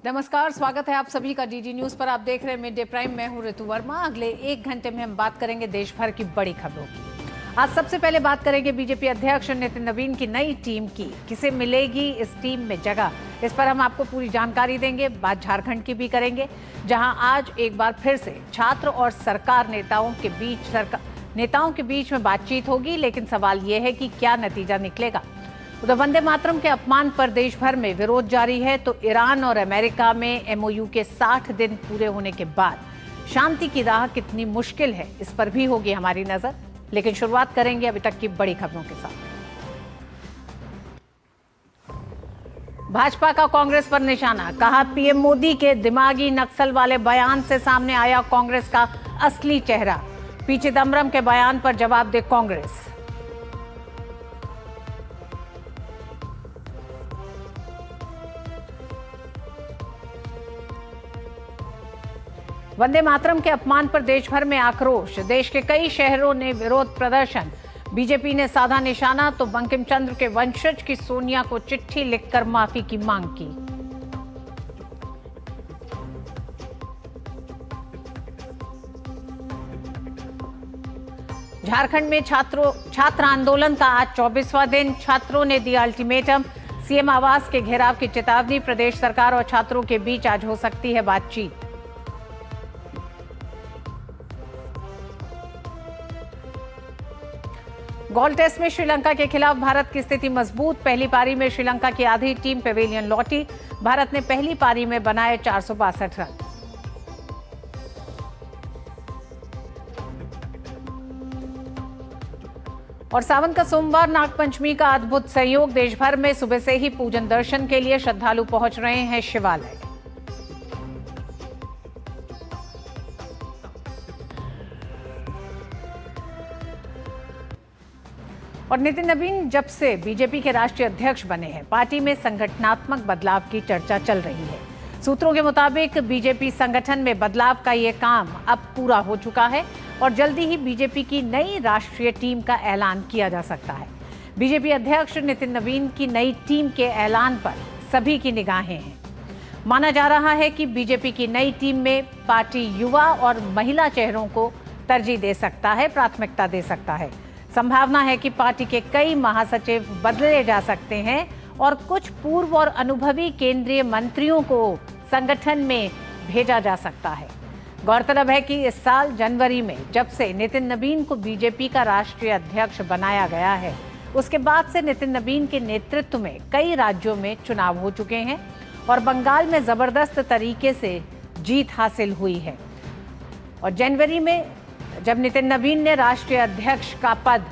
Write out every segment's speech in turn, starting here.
नमस्कार, स्वागत है आप सभी का डीडी न्यूज पर। आप देख रहे हैं मिड डे प्राइम। मैं हूं ऋतु वर्मा। अगले 1 घंटे में हम बात करेंगे देश भर की बड़ी खबरों की। आज सबसे पहले बात करेंगे बीजेपी अध्यक्ष नितिन नवीन की नई टीम की। किसे मिलेगी इस टीम में जगह, इस पर हम आपको पूरी जानकारी देंगे। बात झारखंड की भी करेंगे, जहां आज एक बार फिर से छात्र और सरकार नेताओं के बीच में बातचीत होगी। लेकिन सवाल यह है कि क्या नतीजा निकलेगा। उधर वंदे मातरम के अपमान पर देश भर में विरोध जारी है, तो ईरान और अमेरिका में एमओयू के 60 दिन पूरे होने के बाद शांति की राह कितनी मुश्किल है, इस पर भी होगी हमारी नजर। लेकिन शुरुआत करेंगे अभी तक की बड़ी खबरों के साथ। भाजपा का कांग्रेस पर निशाना, कहा पीएम मोदी के दिमागी नक्सल वाले बयान से सामने आया कांग्रेस का असली चेहरा। पी चिदंबरम के बयान पर जवाब दे कांग्रेस। वंदे मातरम के अपमान पर देश भर में आक्रोश। देश के कई शहरों ने विरोध प्रदर्शन। बीजेपी ने साधा निशाना, तो बंकिम चंद्र के वंशज की सोनिया को चिट्ठी लिखकर माफी की मांग की। झारखंड में छात्र आंदोलन का आज 24वां दिन। छात्रों ने दिया अल्टीमेटम, सीएम आवास के घेराव की चेतावनी। प्रदेश सरकार और छात्रों के बीच आज हो सकती है बातचीत। गोल्ड टेस्ट में श्रीलंका के खिलाफ भारत की स्थिति मजबूत। पहली पारी में श्रीलंका की आधी टीम पेविलियन लौटी। भारत ने पहली पारी में बनाए 462 रन। और सावन का सोमवार, नागपंचमी का अद्भुत संयोग। देश भर में सुबह से ही पूजन दर्शन के लिए श्रद्धालु पहुंच रहे हैं शिवालय। और नितिन नवीन जब से बीजेपी के राष्ट्रीय अध्यक्ष बने हैं, पार्टी में संगठनात्मक बदलाव की चर्चा चल रही है। सूत्रों के मुताबिक बीजेपी संगठन में बदलाव का ये काम अब पूरा हो चुका है और जल्दी ही बीजेपी की नई राष्ट्रीय टीम का ऐलान किया जा सकता है। बीजेपी अध्यक्ष नितिन नवीन की नई टीम के ऐलान पर सभी की निगाहें हैं। माना जा रहा है कि बीजेपी की नई टीम में पार्टी युवा और महिला चेहरों को तरजीह दे सकता है, प्राथमिकता दे सकता है। संभावना है कि पार्टी के कई महासचिव बदले जा सकते हैं और कुछ पूर्व और अनुभवी केंद्रीय मंत्रियों को संगठन में भेजा जा सकता है। गौरतलब है कि इस साल जनवरी में जब से नितिन नवीन को बीजेपी का राष्ट्रीय अध्यक्ष बनाया गया है, उसके बाद से नितिन नवीन के नेतृत्व में कई राज्यों में चुनाव हो चुके हैं और बंगाल में जबरदस्त तरीके से जीत हासिल हुई है। और जनवरी में जब नितिन नवीन ने राष्ट्रीय अध्यक्ष का पद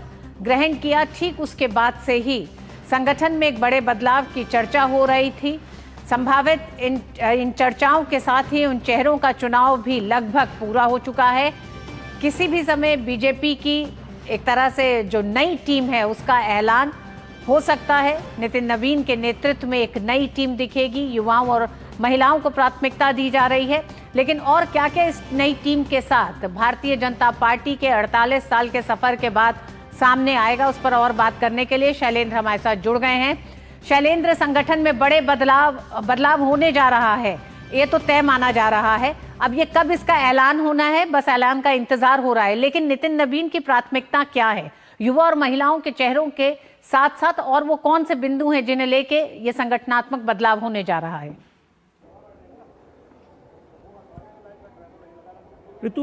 ग्रहण किया, ठीक उसके बाद से ही संगठन में एक बड़े बदलाव की चर्चा हो रही थी। संभावित इन चर्चाओं के साथ ही उन चेहरों का चुनाव भी लगभग पूरा हो चुका है। किसी भी समय बीजेपी की एक तरह से जो नई टीम है उसका ऐलान हो सकता है। नितिन नवीन के नेतृत्व में एक नई टीम दिखेगी। युवाओं और महिलाओं को प्राथमिकता दी जा रही है। लेकिन और क्या क्या इस नई टीम के साथ भारतीय जनता पार्टी के 48 साल के सफर के बाद सामने आएगा, उस पर और बात करने के लिए शैलेंद्र हमारे साथ जुड़ गए हैं। शैलेंद्र, संगठन में बड़े बदलाव होने जा रहा है, ये तो तय माना जा रहा है। अब ये कब इसका ऐलान होना है, बस ऐलान का इंतजार हो रहा है। लेकिन नितिन नवीन की प्राथमिकता क्या है? युवा और महिलाओं के चेहरों के साथ साथ और वो कौन से बिंदु हैं जिन्हें लेके ये संगठनात्मक बदलाव होने जा रहा है? ऋतु,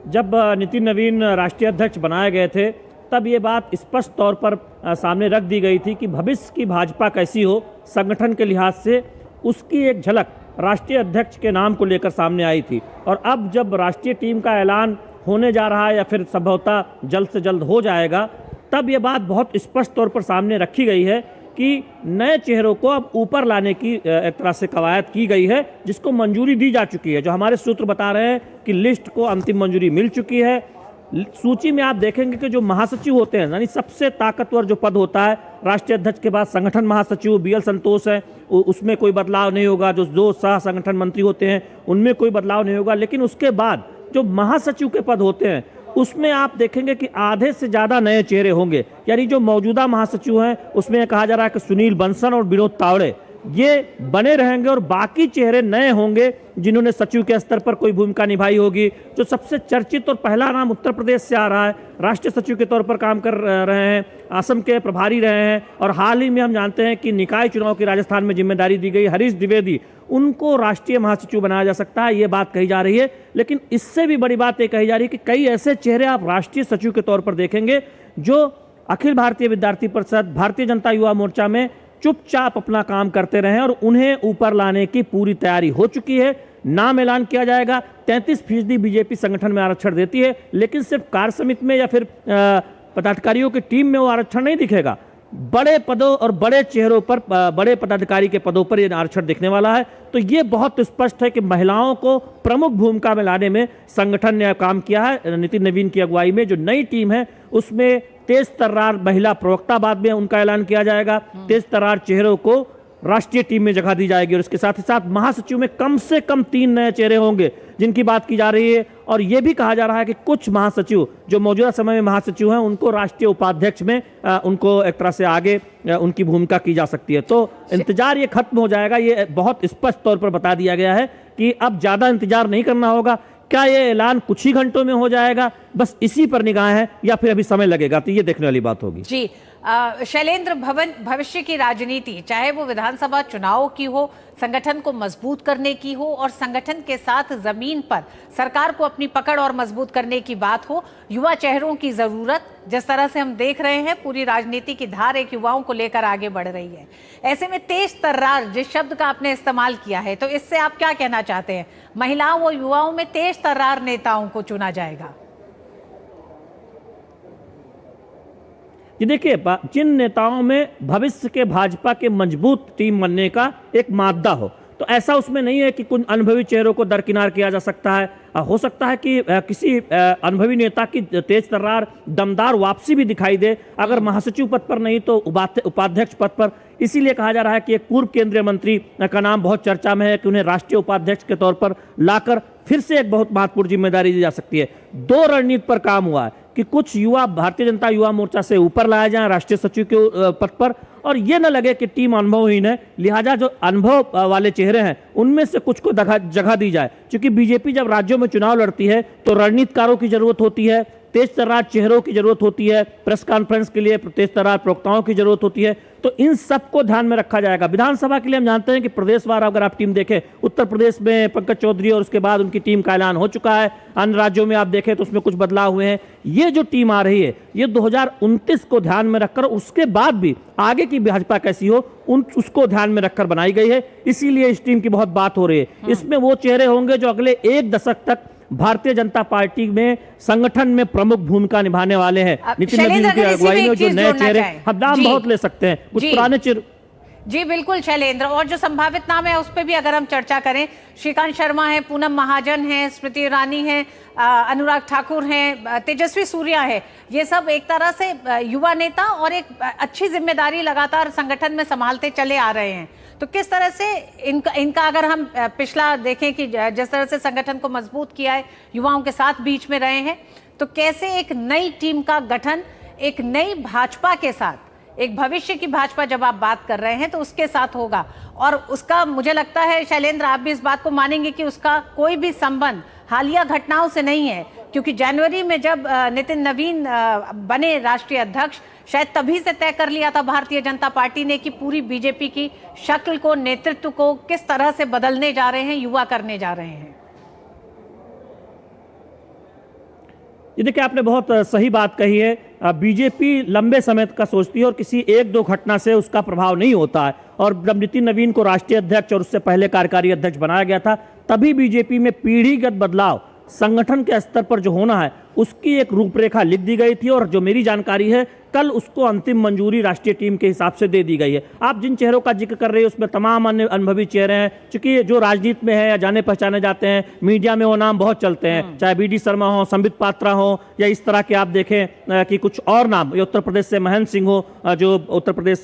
जब नितिन नवीन राष्ट्रीय अध्यक्ष बनाए गए थे तब ये बात स्पष्ट तौर पर सामने रख दी गई थी कि भविष्य की भाजपा कैसी हो संगठन के लिहाज से, उसकी एक झलक राष्ट्रीय अध्यक्ष के नाम को लेकर सामने आई थी। और अब जब राष्ट्रीय टीम का ऐलान होने जा रहा है या फिर संभवतः जल्द से जल्द हो जाएगा, तब ये बात बहुत स्पष्ट तौर पर सामने रखी गई है कि नए चेहरों को अब ऊपर लाने की एक तरह से कवायद की गई है, जिसको मंजूरी दी जा चुकी है। जो हमारे सूत्र बता रहे हैं कि लिस्ट को अंतिम मंजूरी मिल चुकी है। सूची में आप देखेंगे कि जो महासचिव होते हैं, यानी सबसे ताकतवर जो पद होता है राष्ट्रीय अध्यक्ष के बाद, संगठन महासचिव बीएल संतोष है, उसमें कोई बदलाव नहीं होगा। जो दो सह संगठन मंत्री होते हैं उनमें कोई बदलाव नहीं होगा। लेकिन उसके बाद जो महासचिव के पद होते हैं उसमें आप देखेंगे कि आधे से ज़्यादा नए चेहरे होंगे। यानी जो मौजूदा महासचिव हैं उसमें कहा जा रहा है कि सुनील बंसल और विनोद तावड़े, ये बने रहेंगे और बाकी चेहरे नए होंगे जिन्होंने सचिव के स्तर पर कोई भूमिका निभाई होगी। जो सबसे चर्चित और पहला नाम उत्तर प्रदेश से आ रहा है, राष्ट्रीय सचिव के तौर पर काम कर रहे हैं, असम के प्रभारी रहे हैं और हाल ही में हम जानते हैं कि निकाय चुनाव की राजस्थान में जिम्मेदारी दी गई हरीश द्विवेदी, उनको राष्ट्रीय महासचिव बनाया जा सकता है, ये बात कही जा रही है। लेकिन इससे भी बड़ी बात ये कही जा रही है कि कई ऐसे चेहरे आप राष्ट्रीय सचिव के तौर पर देखेंगे जो अखिल भारतीय विद्यार्थी परिषद, भारतीय जनता युवा मोर्चा में चुपचाप अपना काम करते रहे और उन्हें ऊपर लाने की पूरी तैयारी हो चुकी है। नाम ऐलान किया जाएगा। 33% बीजेपी संगठन में आरक्षण देती है, लेकिन सिर्फ कार्य समिति में या फिर पदाधिकारियों की टीम में वो आरक्षण नहीं दिखेगा। बड़े पदों और बड़े चेहरों पर, बड़े पदाधिकारी के पदों पर यह आरक्षण दिखने वाला है। तो ये बहुत स्पष्ट है कि महिलाओं को प्रमुख भूमिका में लाने में संगठन ने काम किया है। नितिन नवीन की अगुवाई में जो नई टीम है उसमें तेज तर्रार महिला प्रवक्ता, बाद में उनका ऐलान किया जाएगा। तेज तर्रार चेहरों को राष्ट्रीय टीम में जगह दी जाएगी और इसके साथ ही साथ महासचिव में कम से कम 3 नए चेहरे होंगे जिनकी बात की जा रही है। और यह भी कहा जा रहा है कि कुछ महासचिव जो मौजूदा समय में महासचिव हैं उनको राष्ट्रीय उपाध्यक्ष में उनको एक तरह से आगे उनकी भूमिका की जा सकती है। तो इंतजार ये खत्म हो जाएगा। ये बहुत स्पष्ट तौर पर बता दिया गया है कि अब ज्यादा इंतजार नहीं करना होगा। क्या ये ऐलान कुछ ही घंटों में हो जाएगा, बस इसी पर निगाह है, या फिर अभी समय लगेगा, तो ये देखने वाली बात होगी। जी शैलेंद्र, भविष्य की राजनीति, चाहे वो विधानसभा चुनाव की हो, संगठन को मजबूत करने की हो और संगठन के साथ जमीन पर सरकार को अपनी पकड़ और मजबूत करने की बात हो, युवा चेहरों की जरूरत, जिस तरह से हम देख रहे हैं पूरी राजनीति की धार एक युवाओं को लेकर आगे बढ़ रही है। ऐसे में तेज तर्रार जिस शब्द का आपने इस्तेमाल किया है, तो इससे आप क्या कहना चाहते हैं? महिलाओं और युवाओं में तेज तर्रार नेताओं को चुना जाएगा? ये देखिए, जिन नेताओं में भविष्य के भाजपा के मजबूत टीम बनने का एक मादा हो, तो ऐसा उसमें नहीं है कि कुछ अनुभवी चेहरों को दरकिनार किया जा सकता है। हो सकता है कि किसी अनुभवी नेता की तेज तर्रार दमदार वापसी भी दिखाई दे, अगर महासचिव पद पर नहीं तो उपाध्यक्ष पद पर। इसीलिए कहा जा रहा है कि एक पूर्व केंद्रीय मंत्री का नाम बहुत चर्चा में है कि उन्हें राष्ट्रीय उपाध्यक्ष के तौर पर लाकर फिर से एक बहुत महत्वपूर्ण जिम्मेदारी दी जा सकती है। 2 रणनीति पर काम हुआ है कि कुछ युवा भारतीय जनता युवा मोर्चा से ऊपर लाया जाए राष्ट्रीय सचिव के पद पर, और ये न लगे कि टीम अनुभवहीन है, लिहाजा जो अनुभव वाले चेहरे हैं उनमें से कुछ को जगह दी जाए। क्योंकि बीजेपी जब राज्यों में चुनाव लड़ती है तो रणनीतिकारों की जरूरत होती है, तेज तर्रार चेहरों की जरूरत होती है, प्रेस कॉन्फ्रेंस के लिए तेज तर्रार प्रवक्ताओं की जरूरत होती है। तो इन सबको ध्यान में रखा जाएगा। विधानसभा के लिए हम जानते हैं कि प्रदेशवार अगर आप टीम देखें, उत्तर प्रदेश में पंकज चौधरी और उसके बाद उनकी टीम का ऐलान हो चुका है। अन्य राज्यों में आप देखें तो उसमें कुछ बदलाव हुए हैं। ये जो टीम आ रही है ये 2029 को ध्यान में रखकर, उसके बाद भी आगे की भाजपा कैसी हो उसको ध्यान में रखकर बनाई गई है। इसीलिए इस टीम की बहुत बात हो रही है। इसमें वो चेहरे होंगे जो अगले 1 दशक तक भारतीय जनता पार्टी में संगठन में प्रमुख भूमिका निभाने वाले हैं। नितिन नवीन की अगुवाई में जो नए चेहरे, हम नाम बहुत ले सकते हैं, कुछ पुराने चेहरे। जी बिल्कुल शैलेंद्र, और जो संभावित नाम है उस पर भी अगर हम चर्चा करें, श्रीकांत शर्मा है, पूनम महाजन है, स्मृति ईरानी है, अनुराग ठाकुर हैं, तेजस्वी सूर्या है, ये सब एक तरह से युवा नेता और एक अच्छी जिम्मेदारी लगातार संगठन में संभालते चले आ रहे हैं। तो किस तरह से इनका अगर हम पिछला देखें कि जिस तरह से संगठन को मजबूत किया है, युवाओं के साथ बीच में रहे हैं, तो कैसे एक नई टीम का गठन एक नई भाजपा के साथ, एक भविष्य की भाजपा जब आप बात कर रहे हैं तो उसके साथ होगा, और उसका मुझे लगता है शैलेंद्र आप भी इस बात को मानेंगे कि उसका कोई भी संबंध हालिया घटनाओं से नहीं है, क्योंकि जनवरी में जब नितिन नवीन बने राष्ट्रीय अध्यक्ष, शायद तभी से तय कर लिया था भारतीय जनता पार्टी ने कि पूरी बीजेपी की शक्ल को, नेतृत्व को किस तरह से बदलने जा रहे हैं, युवा करने जा रहे हैं। ये देखिए, आपने बहुत सही बात कही है। बीजेपी लंबे समय का सोचती है और किसी 1-2 घटना से उसका प्रभाव नहीं होता है। और जब नितिन नवीन को राष्ट्रीय अध्यक्ष और उससे पहले कार्यकारी अध्यक्ष बनाया गया था, तभी बीजेपी में पीढ़ीगत बदलाव संगठन के स्तर पर जो होना है उसकी एक रूपरेखा लिख दी गई थी, और जो मेरी जानकारी है कल उसको अंतिम मंजूरी राष्ट्रीय टीम के हिसाब से दे दी गई है। आप जिन चेहरों का जिक्र कर रहे हैं उसमें तमाम अन्य अनुभवी चेहरे हैं, क्योंकि जो राजनीति में है या जाने पहचाने जाते हैं, मीडिया में वो नाम बहुत चलते हैं, चाहे बीडी शर्मा हो, संबित पात्रा हो, या इस तरह के आप देखें कि कुछ और नाम, उत्तर प्रदेश से महेंद्र सिंह हो, जो उत्तर प्रदेश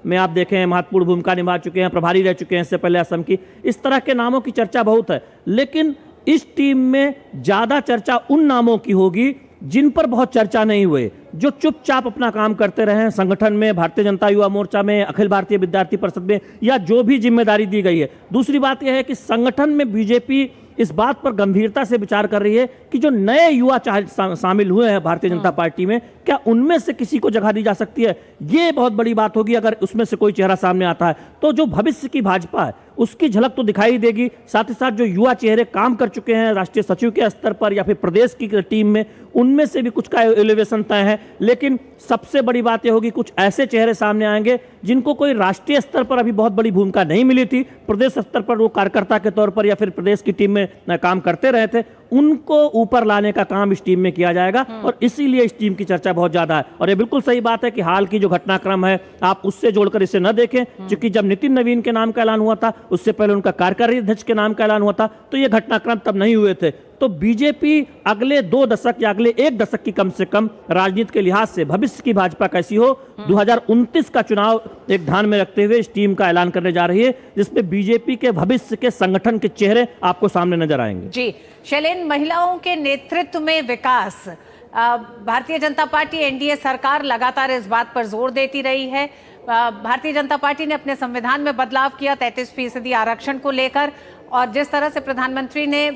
में आप देखें महत्वपूर्ण भूमिका निभा चुके हैं, प्रभारी रह चुके हैं इससे पहले असम की। इस तरह के नामों की चर्चा बहुत है, लेकिन इस टीम में ज्यादा चर्चा उन नामों की होगी जिन पर बहुत चर्चा नहीं हुए, जो चुपचाप अपना काम करते रहे हैं संगठन में, भारतीय जनता युवा मोर्चा में, अखिल भारतीय विद्यार्थी परिषद में, या जो भी जिम्मेदारी दी गई है। दूसरी बात यह है कि संगठन में बीजेपी इस बात पर गंभीरता से विचार कर रही है कि जो नए युवा शामिल हुए हैं भारतीय जनता पार्टी में, क्या उनमें से किसी को जगह दी जा सकती है। ये बहुत बड़ी बात होगी अगर उसमें से कोई चेहरा सामने आता है, तो जो भविष्य की भाजपा है उसकी झलक तो दिखाई देगी। साथ ही साथ जो युवा चेहरे काम कर चुके हैं राष्ट्रीय सचिव के स्तर पर या फिर प्रदेश की टीम में, उनमें से भी कुछ का एलिवेशन तय है। लेकिन सबसे बड़ी बात यह होगी कुछ ऐसे चेहरे सामने आएंगे जिनको कोई राष्ट्रीय स्तर पर अभी बहुत बड़ी भूमिका नहीं मिली थी, प्रदेश स्तर पर वो कार्यकर्ता के तौर पर या फिर प्रदेश की टीम में काम करते रहे थे, उनको ऊपर लाने का काम इस टीम में किया जाएगा। और इसीलिए इस टीम की चर्चा बहुत ज्यादा है। और ये बिल्कुल सही बात है कि हाल की जो घटनाक्रम है आप उससे जोड़कर इसे न देखें, क्योंकि जब नितिन नवीन के नाम का ऐलान हुआ था उससे पहले उनका कार्यकारी अध्यक्ष के नाम का ऐलान हुआ था, तो ये घटनाक्रम तब नहीं हुए थे। तो बीजेपी अगले 2 दशक या अगले 1 दशक की कम से कम राजनीति के लिहाज से भविष्य की भाजपा कैसी हो, 2029 का चुनाव एक ध्यान में रखते हुए इस टीम का ऐलान करने जा रही है, जिसमें बीजेपी के भविष्य के संगठन के चेहरे आपको सामने नजर आएंगे। जी शैलेन, महिलाओं के नेतृत्व में विकास, भारतीय जनता पार्टी एनडीए सरकार लगातार इस बात पर जोर देती रही है। भारतीय जनता पार्टी ने अपने संविधान में बदलाव किया 33% आरक्षण को लेकर, और जिस तरह से प्रधानमंत्री ने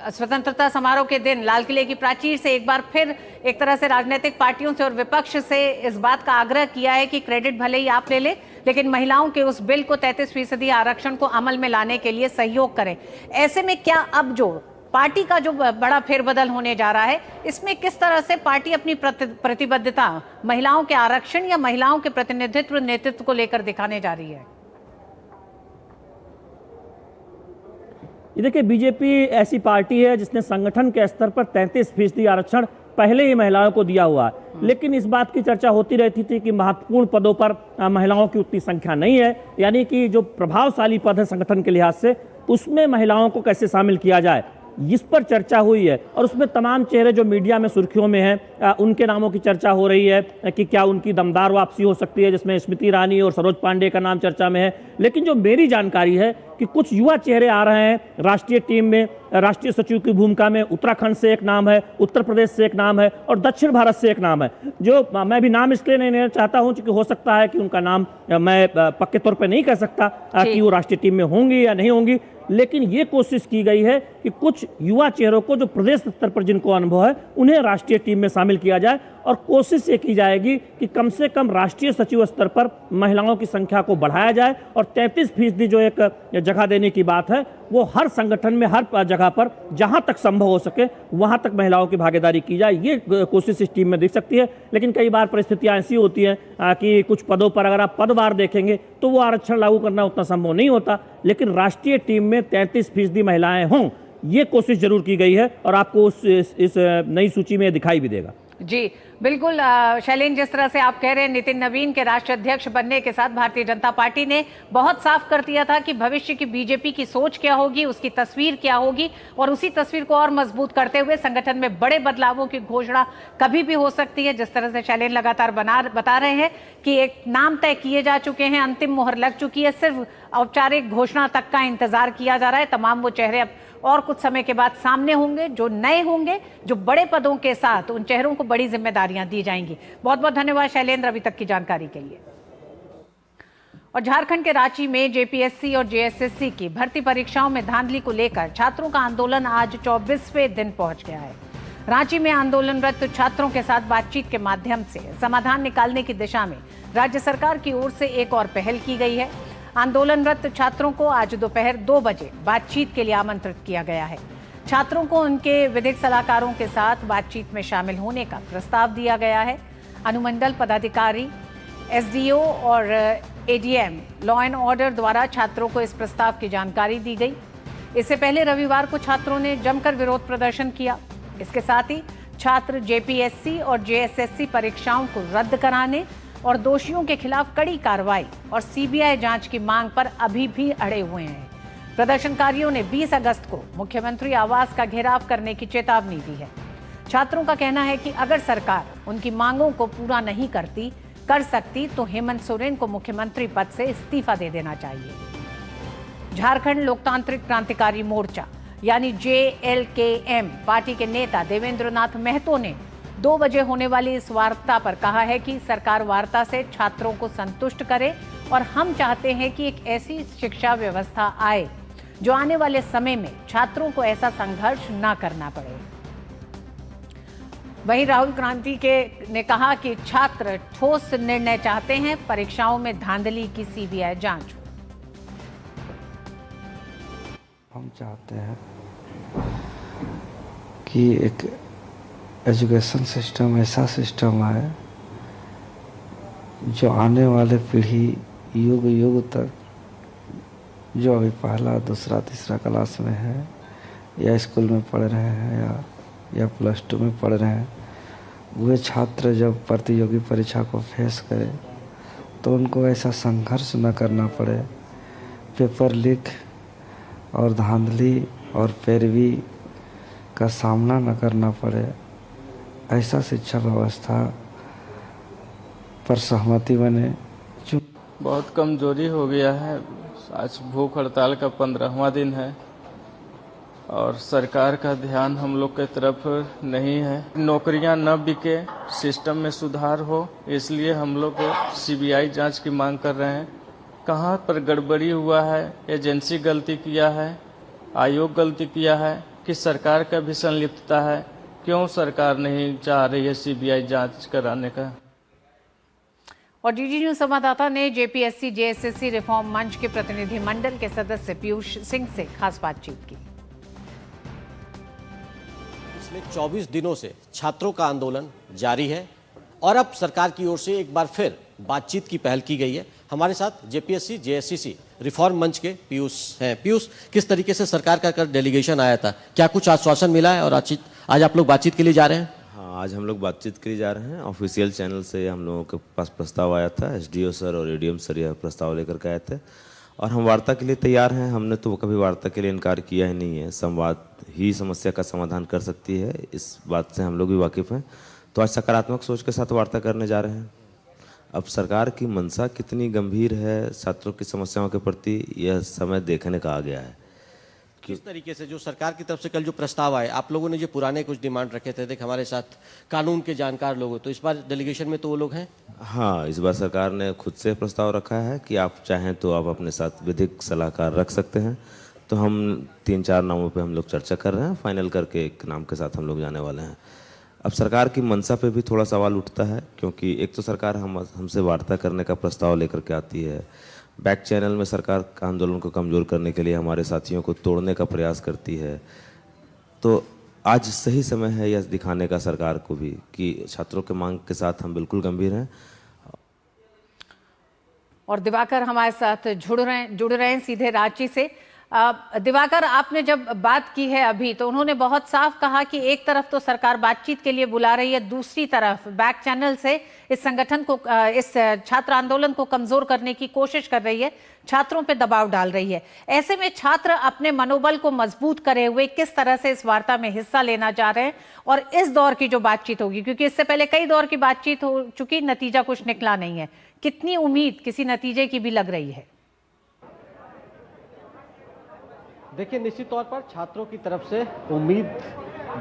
स्वतंत्रता समारोह के दिन लाल किले की प्राचीर से एक बार फिर एक तरह से राजनीतिक पार्टियों से और विपक्ष से इस बात का आग्रह किया है कि क्रेडिट भले ही आप ले लें, लेकिन महिलाओं के उस बिल को 33% आरक्षण को अमल में लाने के लिए सहयोग करें। ऐसे में क्या अब जो पार्टी का जो बड़ा फेरबदल होने जा रहा है, इसमें किस तरह से पार्टी अपनी प्रतिबद्धता महिलाओं के आरक्षण या महिलाओं के प्रतिनिधित्व नेतृत्व को लेकर दिखाने जा रही है? ये देखिए, बीजेपी ऐसी पार्टी है जिसने संगठन के स्तर पर 33% आरक्षण पहले ही महिलाओं को दिया हुआ है। लेकिन इस बात की चर्चा होती रहती थी कि महत्वपूर्ण पदों पर महिलाओं की उतनी संख्या नहीं है, यानी कि जो प्रभावशाली पद है संगठन के लिहाज से उसमें महिलाओं को कैसे शामिल किया जाए, इस पर चर्चा हुई है। और उसमें तमाम चेहरे जो मीडिया में सुर्खियों में हैं उनके नामों की चर्चा हो रही है कि क्या उनकी दमदार वापसी हो सकती है, जिसमें स्मृति ईरानी और सरोज पांडे का नाम चर्चा में है। लेकिन जो मेरी जानकारी है कि कुछ युवा चेहरे आ रहे हैं राष्ट्रीय टीम में, राष्ट्रीय सचिव की भूमिका में। उत्तराखंड से एक नाम है, उत्तर प्रदेश से एक नाम है और दक्षिण भारत से एक नाम है, जो मैं भी नाम इसलिए नहीं लेना चाहता हूं क्योंकि हो सकता है कि उनका नाम मैं पक्के तौर पर नहीं कह सकता कि वो राष्ट्रीय टीम में होंगी या नहीं होंगी। लेकिन ये कोशिश की गई है कि कुछ युवा चेहरों को जो प्रदेश स्तर पर जिनको अनुभव है उन्हें राष्ट्रीय टीम में शामिल किया जाए, और कोशिश ये की जाएगी कि कम से कम राष्ट्रीय सचिव स्तर पर महिलाओं की संख्या को बढ़ाया जाए। और 33% जो एक जगह देने की बात है वो हर संगठन में हर जगह पर जहां तक संभव हो सके वहां तक महिलाओं की भागीदारी की जाए, ये कोशिश इस टीम में दिख सकती है। लेकिन कई बार परिस्थितियां ऐसी होती हैं कि कुछ पदों पर अगर आप पदवार देखेंगे तो वो आरक्षण लागू करना उतना संभव नहीं होता। लेकिन राष्ट्रीय टीम में 33% महिलाएं हों, ये कोशिश जरूर की गई है और आपको इस नई सूची में दिखाई भी देगा। जी बिल्कुल शैलेन, जिस तरह से आप कह रहे हैं नितिन नवीन के राष्ट्रीय अध्यक्ष बनने के साथ भारतीय जनता पार्टी ने बहुत साफ कर दिया था कि भविष्य की बीजेपी की सोच क्या होगी, उसकी तस्वीर क्या होगी, और उसी तस्वीर को और मजबूत करते हुए संगठन में बड़े बदलावों की घोषणा कभी भी हो सकती है। जिस तरह से शैलेन लगातार बता रहे हैं कि एक नाम तय किए जा चुके हैं, अंतिम मुहर लग चुकी है, सिर्फ औपचारिक घोषणा तक का इंतजार किया जा रहा है। तमाम वो चेहरे अब और कुछ समय के बाद सामने होंगे जो नए होंगे, जो बड़े पदों के साथ उन चेहरों को बड़ी जिम्मेदारियां दी जाएंगी। बहुत बहुत धन्यवाद शैलेंद्र अभी तक की जानकारी के लिए। और झारखंड के रांची में जेपीएससी और जेएसएससी की भर्ती परीक्षाओं में धांधली को लेकर छात्रों का आंदोलन आज 24वें दिन पहुंच गया है। रांची में आंदोलनरत छात्रों के साथ बातचीत के माध्यम से समाधान निकालने की दिशा में राज्य सरकार की ओर से एक और पहल की गई है। आंदोलनरत छात्रों को आज दोपहर 2 बजे बातचीत के लिए आमंत्रित किया गया है। छात्रों को उनके विधिक सलाहकारों के साथ बातचीत में शामिल होने का प्रस्ताव दिया गया है। अनुमंडल पदाधिकारी, एसडीओ और एडीएम लॉ एंड ऑर्डर द्वारा छात्रों को इस प्रस्ताव की जानकारी दी गई। इससे पहले रविवार को छात्रों ने जमकर विरोध प्रदर्शन किया। इसके साथ ही छात्र जेपीएससी और जेएसएससी परीक्षाओं को रद्द कराने और दोषियों के खिलाफ कड़ी कार्रवाई और सीबीआई जांच की मांग पर अभी भी अड़े हुए हैं। प्रदर्शनकारियों ने 20 अगस्त को मुख्यमंत्री आवास का घेराव करने की चेतावनी दी है। छात्रों का कहना है कि अगर सरकार उनकी मांगों को पूरा नहीं कर सकती तो हेमंत सोरेन को मुख्यमंत्री पद से इस्तीफा दे देना चाहिए। झारखंड लोकतांत्रिक क्रांतिकारी मोर्चा यानी JLKM पार्टी के नेता देवेंद्र नाथ महतो ने 2 बजे होने वाली इस वार्ता पर कहा है कि सरकार वार्ता से छात्रों को संतुष्ट करे और हम चाहते हैं कि एक ऐसी शिक्षा व्यवस्था आए जो आने वाले समय में छात्रों को ऐसा संघर्ष ना करना पड़े। वहीं राहुल गांधी ने कहा कि छात्र ठोस निर्णय चाहते हैं, परीक्षाओं में धांधली की CBI जांच हो। हम चाहते हैं कि एक एजुकेशन सिस्टम ऐसा सिस्टम है जो आने वाले पीढ़ी युग युग तक, जो अभी पहला दूसरा तीसरा क्लास में है या स्कूल में पढ़ रहे हैं या +2 में पढ़ रहे हैं, वे छात्र जब प्रतियोगी परीक्षा को फेस करें तो उनको ऐसा संघर्ष न करना पड़े, पेपर लीक और धांधली और पैरवी का सामना न करना पड़े, ऐसा शिक्षा व्यवस्था पर सहमति बने। बहुत कमजोरी हो गया है। आज भूख हड़ताल का 15वां दिन है और सरकार का ध्यान हम लोग के तरफ नहीं है। नौकरियां न बिके, सिस्टम में सुधार हो, इसलिए हम लोग CBI जांच की मांग कर रहे हैं। कहां पर गड़बड़ी हुआ है, एजेंसी गलती किया है, आयोग गलती किया है कि सरकार का भी संलिप्तता है? क्यों सरकार नहीं चाह रही है CBI जांच कराने का? और DD न्यूज संवाददाता ने JPSC JSSC रिफॉर्म मंच के प्रतिनिधि मंडल के सदस्य पीयूष सिंह से खास बातचीत की। पिछले 24 दिनों से छात्रों का आंदोलन जारी है और अब सरकार की ओर से एक बार फिर बातचीत की पहल की गई है। हमारे साथ JPSC JSSC रिफॉर्म मंच के पीयूष हैं। पीयूष, किस तरीके से सरकार का डेलीगेशन आया था, क्या कुछ आश्वासन मिला है और आज आप लोग बातचीत के लिए जा रहे हैं? हाँ, आज हम लोग बातचीत के लिए जा रहे हैं। ऑफिशियल चैनल से हम लोगों के पास प्रस्ताव आया था, SDO सर और ADM सर यह प्रस्ताव लेकर के आए थे और हम वार्ता के लिए तैयार हैं। हमने तो कभी वार्ता के लिए इनकार किया ही नहीं है। संवाद ही समस्या का समाधान कर सकती है, इस बात से हम लोग भी वाकिफ़ हैं। तो आज सकारात्मक सोच के साथ वार्ता करने जा रहे हैं। अब सरकार की मंशा कितनी गंभीर है छात्रों की समस्याओं के प्रति, यह समय देखने का आ गया है। किस तरीके से जो सरकार की तरफ से कल जो प्रस्ताव आए, आप लोगों ने जो पुराने कुछ डिमांड रखे थे, देख हमारे साथ कानून के जानकार लोग हो, तो इस बार डेलीगेशन में तो वो लोग हैं? हाँ, इस बार सरकार ने खुद से प्रस्ताव रखा है कि आप चाहें तो आप अपने साथ विधिक सलाहकार रख सकते हैं। तो हम 3-4 नामों पे हम लोग चर्चा कर रहे हैं, फाइनल करके एक नाम के साथ हम लोग जाने वाले हैं। अब सरकार की मंशा पे भी थोड़ा सवाल उठता है, क्योंकि एक तो सरकार हमसे वार्ता करने का प्रस्ताव लेकर के आती है, बैक चैनल में सरकार आंदोलन को कमज़ोर करने के लिए हमारे साथियों को तोड़ने का प्रयास करती है। तो आज सही समय है यह दिखाने का सरकार को भी कि छात्रों के मांग के साथ हम बिल्कुल गंभीर हैं। और दिवाकर हमारे साथ जुड़ रहे हैं सीधे रांची से। दिवाकर, आपने जब बात की है अभी, तो उन्होंने बहुत साफ कहा कि एक तरफ तो सरकार बातचीत के लिए बुला रही है, दूसरी तरफ बैक चैनल से इस संगठन को, इस छात्र आंदोलन को कमजोर करने की कोशिश कर रही है, छात्रों पे दबाव डाल रही है। ऐसे में छात्र अपने मनोबल को मजबूत करे हुए किस तरह से इस वार्ता में हिस्सा लेना चाह रहे हैं, और इस दौर की जो बातचीत होगी, क्योंकि इससे पहले कई दौर की बातचीत हो चुकी, नतीजा कुछ निकला नहीं है, कितनी उम्मीद किसी नतीजे की भी लग रही है? देखिए, निश्चित तौर पर छात्रों की तरफ से उम्मीद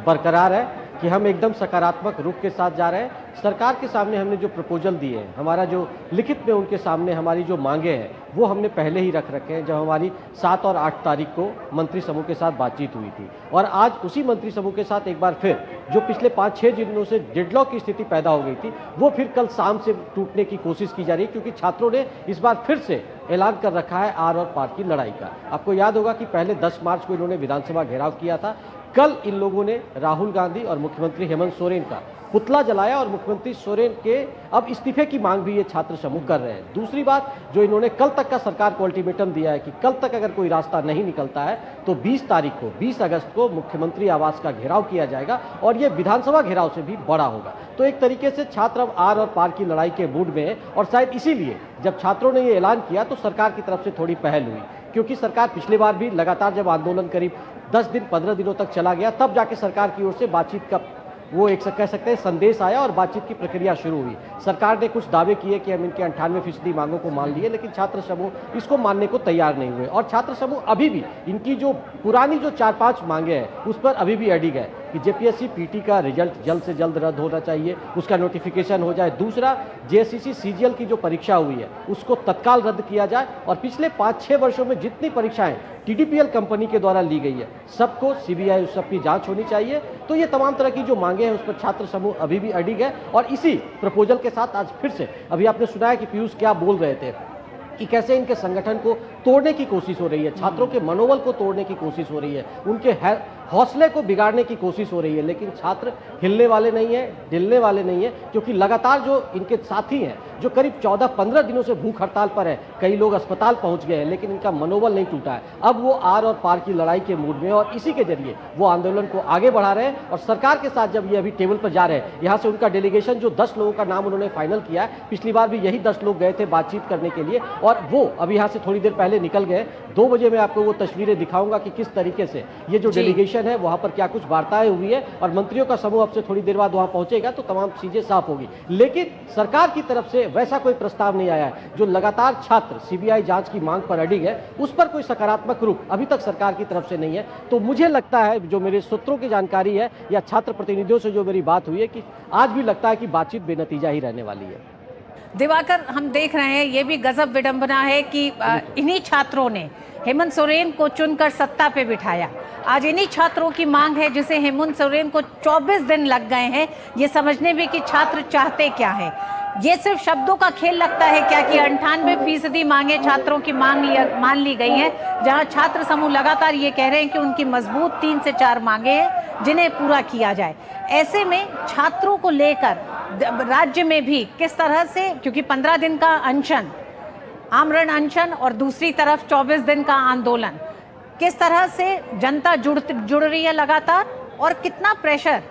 बरकरार है कि हम एकदम सकारात्मक रुख के साथ जा रहे हैं। सरकार के सामने हमने जो प्रपोजल दिए हैं, हमारा जो लिखित में उनके सामने हमारी जो मांगे हैं, वो हमने पहले ही रख रखे हैं जब हमारी 7 और 8 तारीख को मंत्री समूह के साथ बातचीत हुई थी। और आज उसी मंत्री समूह के साथ एक बार फिर जो पिछले 5-6 दिनों से डेडलॉक की स्थिति पैदा हो गई थी, वो फिर कल शाम से टूटने की कोशिश की जा रही है, क्योंकि छात्रों ने इस बार फिर से ऐलान कर रखा है आर और पार की लड़ाई का। आपको याद होगा कि पहले 10 मार्च को इन्होंने विधानसभा घेराव किया था। कल इन लोगों ने राहुल गांधी और मुख्यमंत्री हेमंत सोरेन का पुतला जलाया और मुख्यमंत्री सोरेन के अब इस्तीफे की मांग भी ये छात्र समूह कर रहे हैं। दूसरी बात, जो इन्होंने कल तक का सरकार को अल्टीमेटम दिया है कि कल तक अगर कोई रास्ता नहीं निकलता है तो 20 तारीख को, 20 अगस्त को मुख्यमंत्री आवास का घेराव किया जाएगा और ये विधानसभा घेराव से भी बड़ा होगा। तो एक तरीके से छात्र अब आर और पार की लड़ाई के मूड में है और शायद इसीलिए जब छात्रों ने ये ऐलान किया तो सरकार की तरफ से थोड़ी पहल हुई, क्योंकि सरकार पिछली बार भी लगातार जब आंदोलन करीब 10 दिन 15 दिनों तक चला गया, तब जाके सरकार की ओर से बातचीत का वो एक कह सकते हैं संदेश आया और बातचीत की प्रक्रिया शुरू हुई। सरकार ने कुछ दावे किए कि हम इनके 98% मांगों को मान लिए, लेकिन छात्र समूह इसको मानने को तैयार नहीं हुए और छात्र समूह अभी भी इनकी जो पुरानी जो 4-5 मांगे हैं उस पर अभी भी अडिग है कि जेपीएससी पीटी का रिजल्ट जल्द से जल्द रद्द होना चाहिए, उसका नोटिफिकेशन हो जाए। दूसरा, जेएससीसी सीजीएल की जो परीक्षा हुई है उसको तत्काल रद्द किया जाए और पिछले 5-6 वर्षों में जितनी परीक्षाएं टीडीपीएल कंपनी के द्वारा ली गई है सबको सीबीआई उस सब की जांच होनी चाहिए। तो ये तमाम तरह की जो मांगे हैं उस पर छात्र समूह अभी भी अडिग है और इसी प्रपोजल के साथ आज फिर से, अभी आपने सुना है कि पीयूष क्या बोल रहे थे कि कैसे इनके संगठन को तोड़ने की कोशिश हो रही है, छात्रों के मनोबल को तोड़ने की कोशिश हो रही है, उनके हौसले को बिगाड़ने की कोशिश हो रही है। लेकिन छात्र हिलने वाले नहीं है, हिलने वाले नहीं है, क्योंकि लगातार जो इनके साथी हैं जो करीब 14-15 दिनों से भूख हड़ताल पर है, कई लोग अस्पताल पहुंच गए हैं, लेकिन इनका मनोबल नहीं टूटा है। अब वो आर और पार की लड़ाई के मूड में और इसी के जरिए वो आंदोलन को आगे बढ़ा रहे हैं। और सरकार के साथ जब ये अभी टेबल पर जा रहे हैं, यहाँ से उनका डेलीगेशन जो 10 लोगों का नाम उन्होंने फाइनल किया है, पिछली बार भी यही 10 लोग गए थे बातचीत करने के लिए और वो अभी यहाँ से थोड़ी देर पहले निकल गए। 2 बजे मैं आपको वो तस्वीरें दिखाऊंगा कि किस तरीके से ये जो डेलीगेशन है वहाँ पर क्या कुछ वार्ताएं हुई है और मंत्रियों का समूह अब से थोड़ी देर बाद वहाँ पहुंचेगा तो तमाम चीजें साफ होगी। लेकिन सरकार की तरफ से वैसा कोई प्रस्ताव नहीं आया है। जो लगातार छात्र सीबीआई जांच की मांग पर अडिग है उस पर कोई सकारात्मक रुख अभी तक सरकार की तरफ से नहीं है। तो मुझे लगता है, जो मेरे सूत्रों की जानकारी है या छात्र प्रतिनिधियों से जो मेरी बात हुई है, कि आज भी लगता है कि बातचीत बेनतीजा ही रहने वाली है। दिवाकर, हम देख रहे हैं ये भी गजब विडंबना है कि इन्हीं छात्रों ने हेमंत सोरेन को चुनकर सत्ता पे बिठाया। आज इन्हीं छात्रों की मांग है जिसे हेमंत सोरेन को 24 दिन लग गए हैं ये समझने में कि छात्र चाहते क्या है। ये सिर्फ शब्दों का खेल लगता है क्या कि 98% मांगे छात्रों की मान ली गई हैं, जहां छात्र समूह लगातार ये कह रहे हैं कि उनकी मजबूत 3 से 4 मांगे हैं जिन्हें पूरा किया जाए। ऐसे में छात्रों को लेकर राज्य में भी किस तरह से, क्योंकि 15 दिन का अनशन, आमरण अनशन और दूसरी तरफ 24 दिन का आंदोलन, किस तरह से जनता जुड़ रही है लगातार और कितना प्रेशर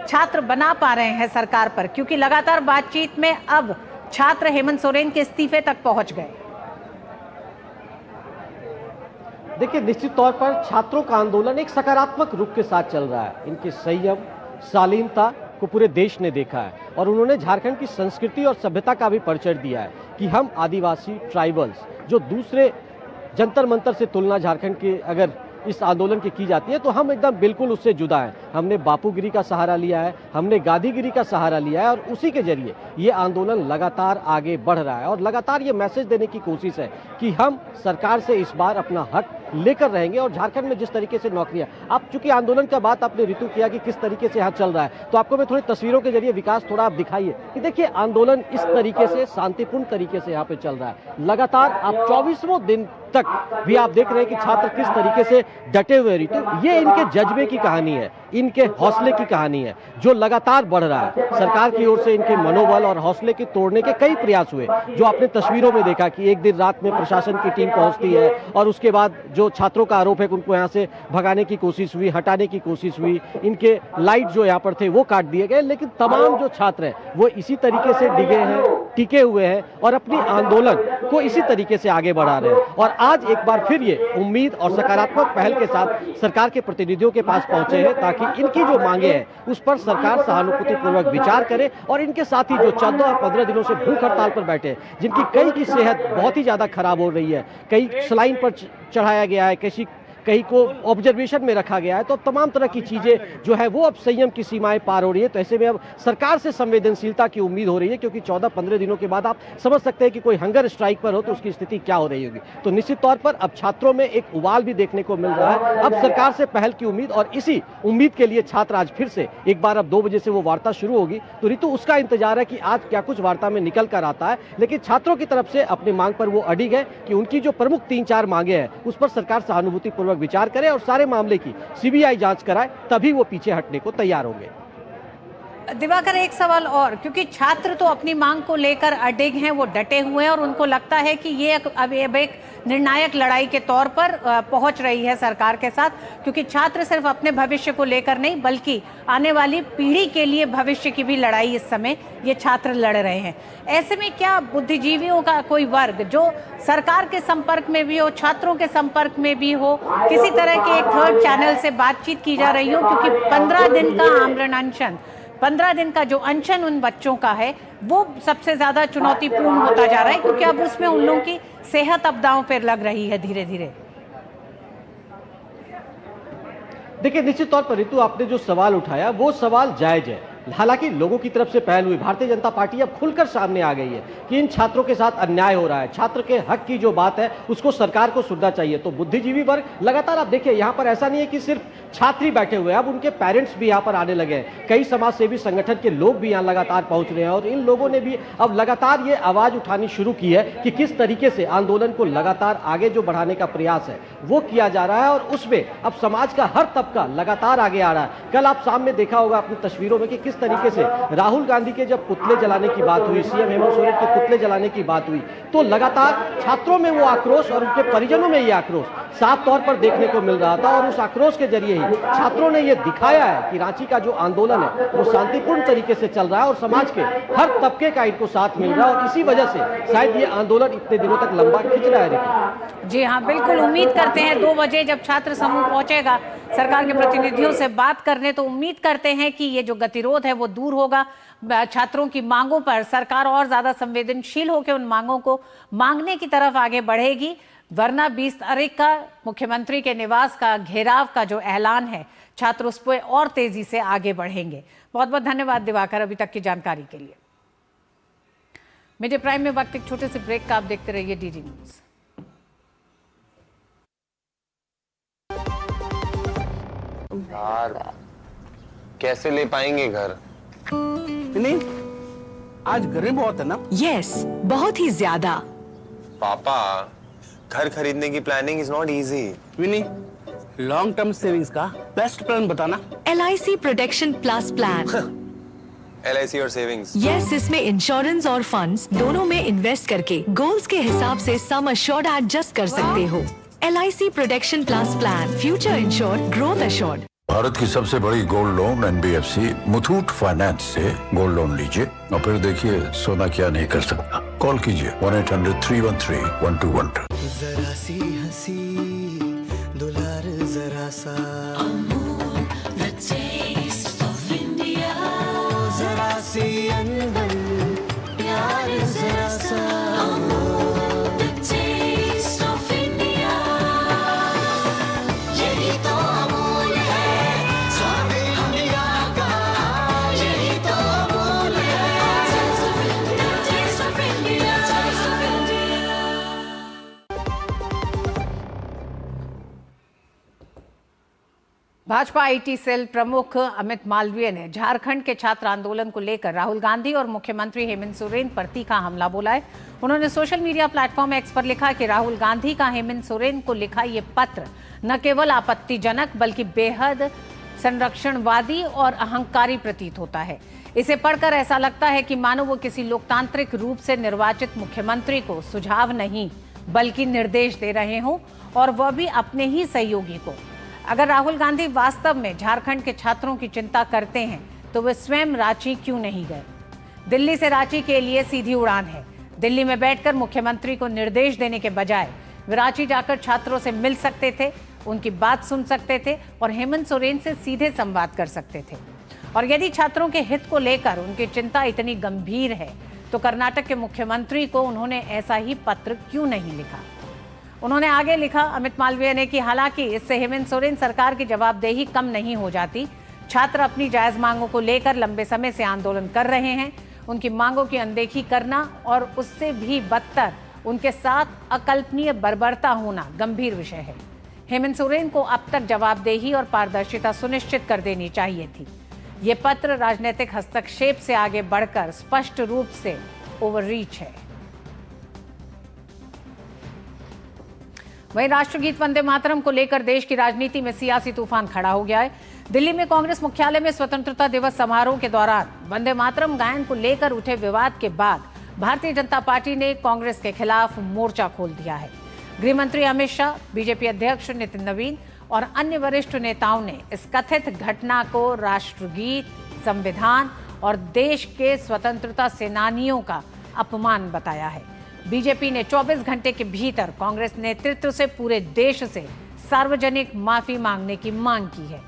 छात्र बना पा रहे हैं सरकार पर, क्योंकि लगातार बातचीत में अब छात्र हेमंत सोरेन के इस्तीफे तक पहुंच गए। देखिए, निश्चित तौर पर छात्रों का आंदोलन एक सकारात्मक रुख के साथ चल रहा है। इनके संयम, शालीनता को पूरे देश ने देखा है और उन्होंने झारखंड की संस्कृति और सभ्यता का भी परिचय दिया है कि हम आदिवासी ट्राइबल्स, जो दूसरे जंतर मंतर से तुलना झारखंड के अगर इस आंदोलन की जाती है तो हम एकदम बिल्कुल उससे जुदा हैं। हमने बापूगिरी का सहारा लिया है, हमने गांधीगिरी का सहारा लिया है और उसी के जरिए ये आंदोलन लगातार आगे बढ़ रहा है और लगातार ये मैसेज देने की कोशिश है कि हम सरकार से इस बार अपना हक लेकर रहेंगे। और झारखंड में जिस तरीके से नौकरियां, आप चूंकि आंदोलन का बात आपने ऋतु किया कि किस तरीके से यहाँ चल रहा है, तो आपको मैं थोड़ी तस्वीरों के जरिए विकास थोड़ा आप दिखाइए कि देखिए आंदोलन इस तरीके से शांतिपूर्ण तरीके से यहाँ पे चल रहा है। लगातार आप 24वें दिन तक भी आप देख रहे हैं कि छात्र किस तरीके से डटे हुए। ऋतु, ये इनके जज्बे की कहानी है, इनके हौसले की कहानी है जो लगातार बढ़ रहा है। सरकार की ओर से इनके मनोबल और हौसले के तोड़ने के कई प्रयास हुए, जो आपने तस्वीरों में देखा कि एक दिन रात में प्रशासन की टीम पहुंचती है और उसके बाद जो छात्रों का आरोप है कि उनको यहाँ से भगाने की कोशिश हुई, हटाने की कोशिश हुई, इनके लाइट जो यहाँ पर थे वो काट दिए गए। लेकिन तमाम जो छात्र हैं वो इसी तरीके से डिगे हैं, टिके हुए हैं और अपनी आंदोलन को इसी तरीके से आगे बढ़ा रहे हैं। और आज एक बार फिर ये उम्मीद और सकारात्मक पहल के साथ सरकार के प्रतिनिधियों के पास पहुंचे हैं ताकि इनकी जो मांगे हैं उस पर सरकार सहानुभूतिपूर्वक विचार करे और इनके साथ ही जो 14 और 15 दिनों से भूख हड़ताल पर बैठे हैं, जिनकी कई की सेहत बहुत ही ज्यादा खराब हो रही है, कई सलाइन पर चढ़ाया गया है, कहीं को ऑब्जर्वेशन में रखा गया है, तो तमाम तरह की चीजें जो है वो अब संयम की सीमाएं पार हो रही है। तो ऐसे में अब सरकार से संवेदनशीलता की उम्मीद हो रही है, क्योंकि 14-15 दिनों के बाद आप समझ सकते हैं कि कोई हंगर स्ट्राइक पर हो तो उसकी स्थिति क्या हो रही होगी। तो निश्चित तौर पर अब छात्रों में एक उबाल भी देखने को मिल रहा है। अब सरकार से पहल की उम्मीद, और इसी उम्मीद के लिए छात्र आज फिर से एक बार अब 2 बजे से वो वार्ता शुरू होगी। तो ऋतु, उसका इंतजार है कि आज क्या कुछ वार्ता में निकल कर आता है। लेकिन छात्रों की तरफ से अपनी मांग पर वो अडिग है कि उनकी जो प्रमुख 3-4 मांगे हैं उस पर सरकार सहानुभूतिपूर्वक विचार करे और सारे मामले की सीबीआई जांच कराए, तभी वो पीछे हटने को तैयार होंगे। दिवाकर, एक सवाल और, क्योंकि छात्र तो अपनी मांग को लेकर अडिग हैं, वो डटे हुए हैं और उनको लगता है कि ये अब एक निर्णायक लड़ाई के तौर पर पहुंच रही है सरकार के साथ, क्योंकि छात्र सिर्फ अपने भविष्य को लेकर नहीं बल्कि आने वाली पीढ़ी के लिए भविष्य की भी लड़ाई इस समय ये छात्र लड़ रहे हैं। ऐसे में क्या बुद्धिजीवियों का कोई वर्ग जो सरकार के संपर्क में भी हो, छात्रों के संपर्क में भी हो, किसी तरह के एक थर्ड चैनल से बातचीत की जा रही हो, क्योंकि 15 दिन का आमरण अनशन 15 दिन का जो अनशन उन बच्चों का है वो सबसे ज्यादा चुनौतीपूर्ण होता जा रहा है, क्योंकि अब उसमें उन लोगों की सेहत अब दांव पर लग रही है धीरे धीरे। देखिए, निश्चित तौर पर ऋतु, आपने जो सवाल उठाया वो सवाल जायज है। हालांकि लोगों की तरफ से पहल हुई, भारतीय जनता पार्टी अब खुलकर सामने आ गई है कि इन छात्रों के साथ अन्याय हो रहा है, छात्र के हक की जो बात है उसको सरकार को सुनना चाहिए। तो बुद्धिजीवी वर्ग लगातार, आप देखिए यहाँ पर ऐसा नहीं है कि सिर्फ छात्र ही बैठे हुए हैं, अब उनके पेरेंट्स भी यहाँ पर आने लगे हैं, कई समाज सेवी संगठन के लोग भी यहाँ लगातार पहुंच रहे हैं और इन लोगों ने भी अब लगातार ये आवाज उठानी शुरू की है कि किस तरीके से आंदोलन को लगातार आगे जो बढ़ाने का प्रयास है वो किया जा रहा है और उसमें अब समाज का हर तबका लगातार आगे आ रहा है। कल आप सामने देखा होगा अपनी तस्वीरों में कि किस तरीके से राहुल गांधी के जब पुतले जलाने की बात हुई, सीएम हेमंत सोरेन के पुतले जलाने की बात हुई, तो लगातार छात्रों में वो आक्रोश और उनके परिजनों में ये आक्रोश साफ तौर पर देखने को मिल रहा था और उस आक्रोश के जरिए ही छात्रों ने ये दिखाया है कि रांची का जो आंदोलन है वो शांतिपूर्ण तरीके से चल रहा है और समाज के हर तबके का इनको साथ मिल रहा है और इसी वजह से शायद ये आंदोलन इतने दिनों तक लंबा खिंच रहा है। जी हाँ, बिल्कुल उम्मीद करते हैं 2 बजे जब छात्र समूह पहुंचेगा सरकार के प्रतिनिधियों से बात करने, तो उम्मीद करते हैं कि ये जो गतिरोध है वो दूर होगा। छात्रों की मांगों पर सरकार और ज्यादा संवेदनशील होकर उन मांगों को मांगने की तरफ आगे बढ़ेगी, वरना 20 तारीख का मुख्यमंत्री के निवास का घेराव का जो ऐलान है, छात्र उस पर और तेजी से आगे बढ़ेंगे। बहुत बहुत धन्यवाद दिवाकर अभी तक की जानकारी के लिए। मीडिया प्राइम में वक्त एक छोटे से ब्रेक का, आप देखते रहिए डीडी न्यूज। यार कैसे ले पाएंगे घर? नहीं, आज गर्मी बहुत है ना? यस, बहुत ही ज्यादा। पापा, घर खरीदने की planning is not easy. Vini, long term savings का बेस्ट प्लान बताना। LIC protection plus plan. LIC और सेविंग्स? यस, इसमें इंश्योरेंस और फंड्स दोनों में इन्वेस्ट करके गोल्स के हिसाब से सम अश्योर्ड एडजस्ट कर सकते हो। LIC protection plus plan, future insured, growth assured. Bharat की सबसे बड़ी gold loan NBFC Muthoot finance से गोल्ड लोन लीजिए और फिर देखिए सोना क्या नहीं कर सकता। कॉल कीजिए 1-800-313-1212। जरा सी हंसी दुलार जरा सा, जरा सी अनबन प्यार जरा सा, भाजपा IT सेल प्रमुख अमित मालवीय ने झारखंड के छात्र आंदोलन को लेकर राहुल गांधी और मुख्यमंत्री हेमंत सोरेन पर तीखा हमला बोला है। उन्होंने सोशल मीडिया प्लेटफॉर्म X पर लिखा कि राहुल गांधी का हेमंत सोरेन को लिखा ये पत्र न केवल आपत्तिजनक बल्कि बेहद संरक्षणवादी और अहंकारी प्रतीत होता है। इसे पढ़कर ऐसा लगता है कि मानो वो किसी लोकतांत्रिक रूप से निर्वाचित मुख्यमंत्री को सुझाव नहीं बल्कि निर्देश दे रहे हों, और वह भी अपने ही सहयोगी को। अगर राहुल गांधी वास्तव में झारखंड के छात्रों की चिंता करते हैं तो वे स्वयं रांची क्यों नहीं गए? दिल्ली से रांची के लिए सीधी उड़ान है। दिल्ली में बैठकर मुख्यमंत्री को निर्देश देने के बजाय वे रांची जाकर छात्रों से मिल सकते थे, उनकी बात सुन सकते थे और हेमंत सोरेन से सीधे संवाद कर सकते थे। और यदि छात्रों के हित को लेकर उनकी चिंता इतनी गंभीर है तो कर्नाटक के मुख्यमंत्री को उन्होंने ऐसा ही पत्र क्यों नहीं लिखा? उन्होंने आगे लिखा अमित मालवीय ने कि हालांकि इससे हेमंत सोरेन सरकार की जवाबदेही कम नहीं हो जाती। छात्र अपनी जायज मांगों को लेकर लंबे समय से आंदोलन कर रहे हैं। उनकी मांगों की अनदेखी करना और उससे भी बदतर उनके साथ अकल्पनीय बर्बरता होना गंभीर विषय है। हेमंत सोरेन को अब तक जवाबदेही और पारदर्शिता सुनिश्चित कर देनी चाहिए थी। ये पत्र राजनीतिक हस्तक्षेप से आगे बढ़कर स्पष्ट रूप से ओवररीच है। वहीं राष्ट्रगीत वंदे मातरम को लेकर देश की राजनीति में सियासी तूफान खड़ा हो गया है। दिल्ली में कांग्रेस मुख्यालय में स्वतंत्रता दिवस समारोह के दौरान वंदे मातरम गायन को लेकर उठे विवाद के बाद भारतीय जनता पार्टी ने कांग्रेस के खिलाफ मोर्चा खोल दिया है। गृह मंत्री अमित शाह, बीजेपी अध्यक्ष नितिन नवीन और अन्य वरिष्ठ नेताओं ने इस कथित घटना को राष्ट्रगीत, संविधान और देश के स्वतंत्रता सेनानियों का अपमान बताया है। बीजेपी ने 24 घंटे के भीतर कांग्रेस नेतृत्व से पूरे देश से सार्वजनिक माफी मांगने की मांग की है।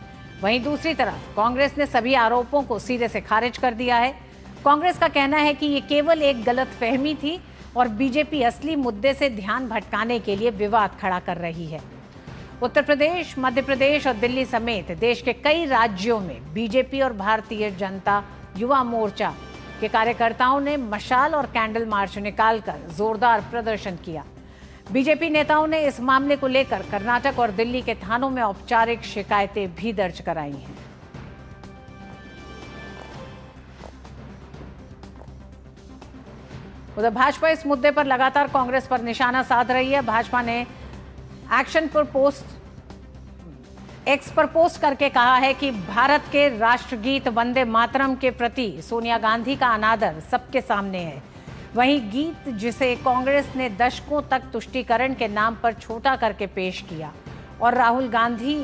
वहीं दूसरी तरफ कांग्रेस ने सभी आरोपों को सिरे से खारिज कर दिया है। कांग्रेस का कहना है कि ये केवल एक गलतफहमी थी और बीजेपी असली मुद्दे से ध्यान भटकाने के लिए विवाद खड़ा कर रही है। उत्तर प्रदेश, मध्य प्रदेश और दिल्ली समेत देश के कई राज्यों में बीजेपी और भारतीय जनता युवा मोर्चा के कार्यकर्ताओं ने मशाल और कैंडल मार्च निकालकर जोरदार प्रदर्शन किया। बीजेपी नेताओं ने इस मामले को लेकर कर्नाटक और दिल्ली के थानों में औपचारिक शिकायतें भी दर्ज कराई हैं। उधर भाजपा इस मुद्दे पर लगातार कांग्रेस पर निशाना साध रही है। भाजपा ने एक्स पर पोस्ट करके कहा है कि भारत के राष्ट्रगीत वंदे मातरम के प्रति सोनिया गांधी का अनादर सबके सामने है। वहीं गीत जिसे कांग्रेस ने दशकों तक तुष्टीकरण के नाम पर छोटा करके पेश किया और राहुल गांधी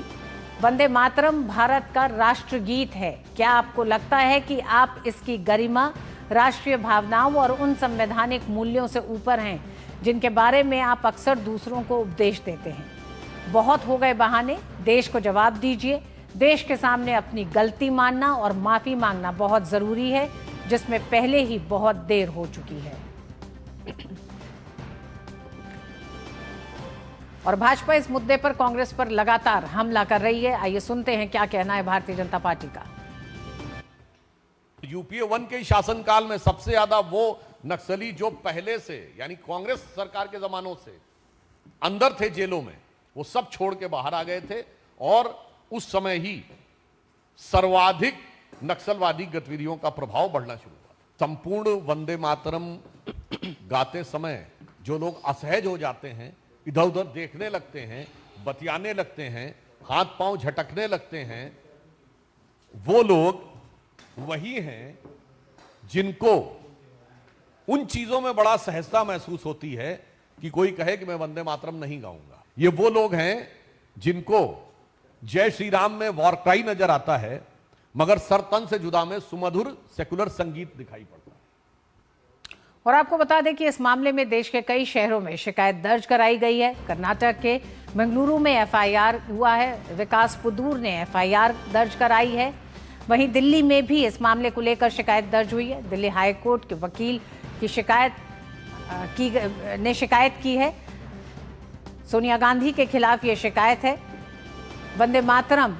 वंदे मातरम भारत का राष्ट्रगीत है, क्या आपको लगता है कि आप इसकी गरिमा, राष्ट्रीय भावनाओं और उन संवैधानिक मूल्यों से ऊपर हैं जिनके बारे में आप अक्सर दूसरों को उपदेश देते हैं? बहुत हो गए बहाने, देश को जवाब दीजिए। देश के सामने अपनी गलती मानना और माफी मांगना बहुत जरूरी है, जिसमें पहले ही बहुत देर हो चुकी है। और भाजपा इस मुद्दे पर कांग्रेस पर लगातार हमला कर रही है। आइए सुनते हैं क्या कहना है भारतीय जनता पार्टी का। यूपीए 1 के शासनकाल में सबसे ज्यादा वो नक्सली जो पहले से यानी कांग्रेस सरकार के जमानों से अंदर थे जेलों में, वो सब छोड़ के बाहर आ गए थे और उस समय ही सर्वाधिक नक्सलवादी गतिविधियों का प्रभाव बढ़ना शुरू हुआ। संपूर्ण वंदे मातरम गाते समय जो लोग असहज हो जाते हैं, इधर उधर देखने लगते हैं, बतियाने लगते हैं, हाथ पांव झटकने लगते हैं, वो लोग वही हैं जिनको उन चीजों में बड़ा सहजता महसूस होती है कि कोई कहे कि मैं वंदे मातरम नहीं गाऊंगा। ये वो लोग हैं जिनको जय श्री राम में वॉर क्राई नजर आता है, मगर सर तन से जुदा में सुमधुर सेकुलर संगीत दिखाई पड़ता है। और आपको बता दें कि इस मामले में देश के कई शहरों में शिकायत दर्ज कराई गई है। कर्नाटक के मंगलुरु में एफआईआर हुआ है, विकास पुदूर ने एफआईआर दर्ज कराई है। वहीं दिल्ली में भी इस मामले को लेकर शिकायत दर्ज हुई है। दिल्ली हाईकोर्ट के वकील की शिकायत की है। सोनिया गांधी के खिलाफ ये शिकायत है। वंदे मातरम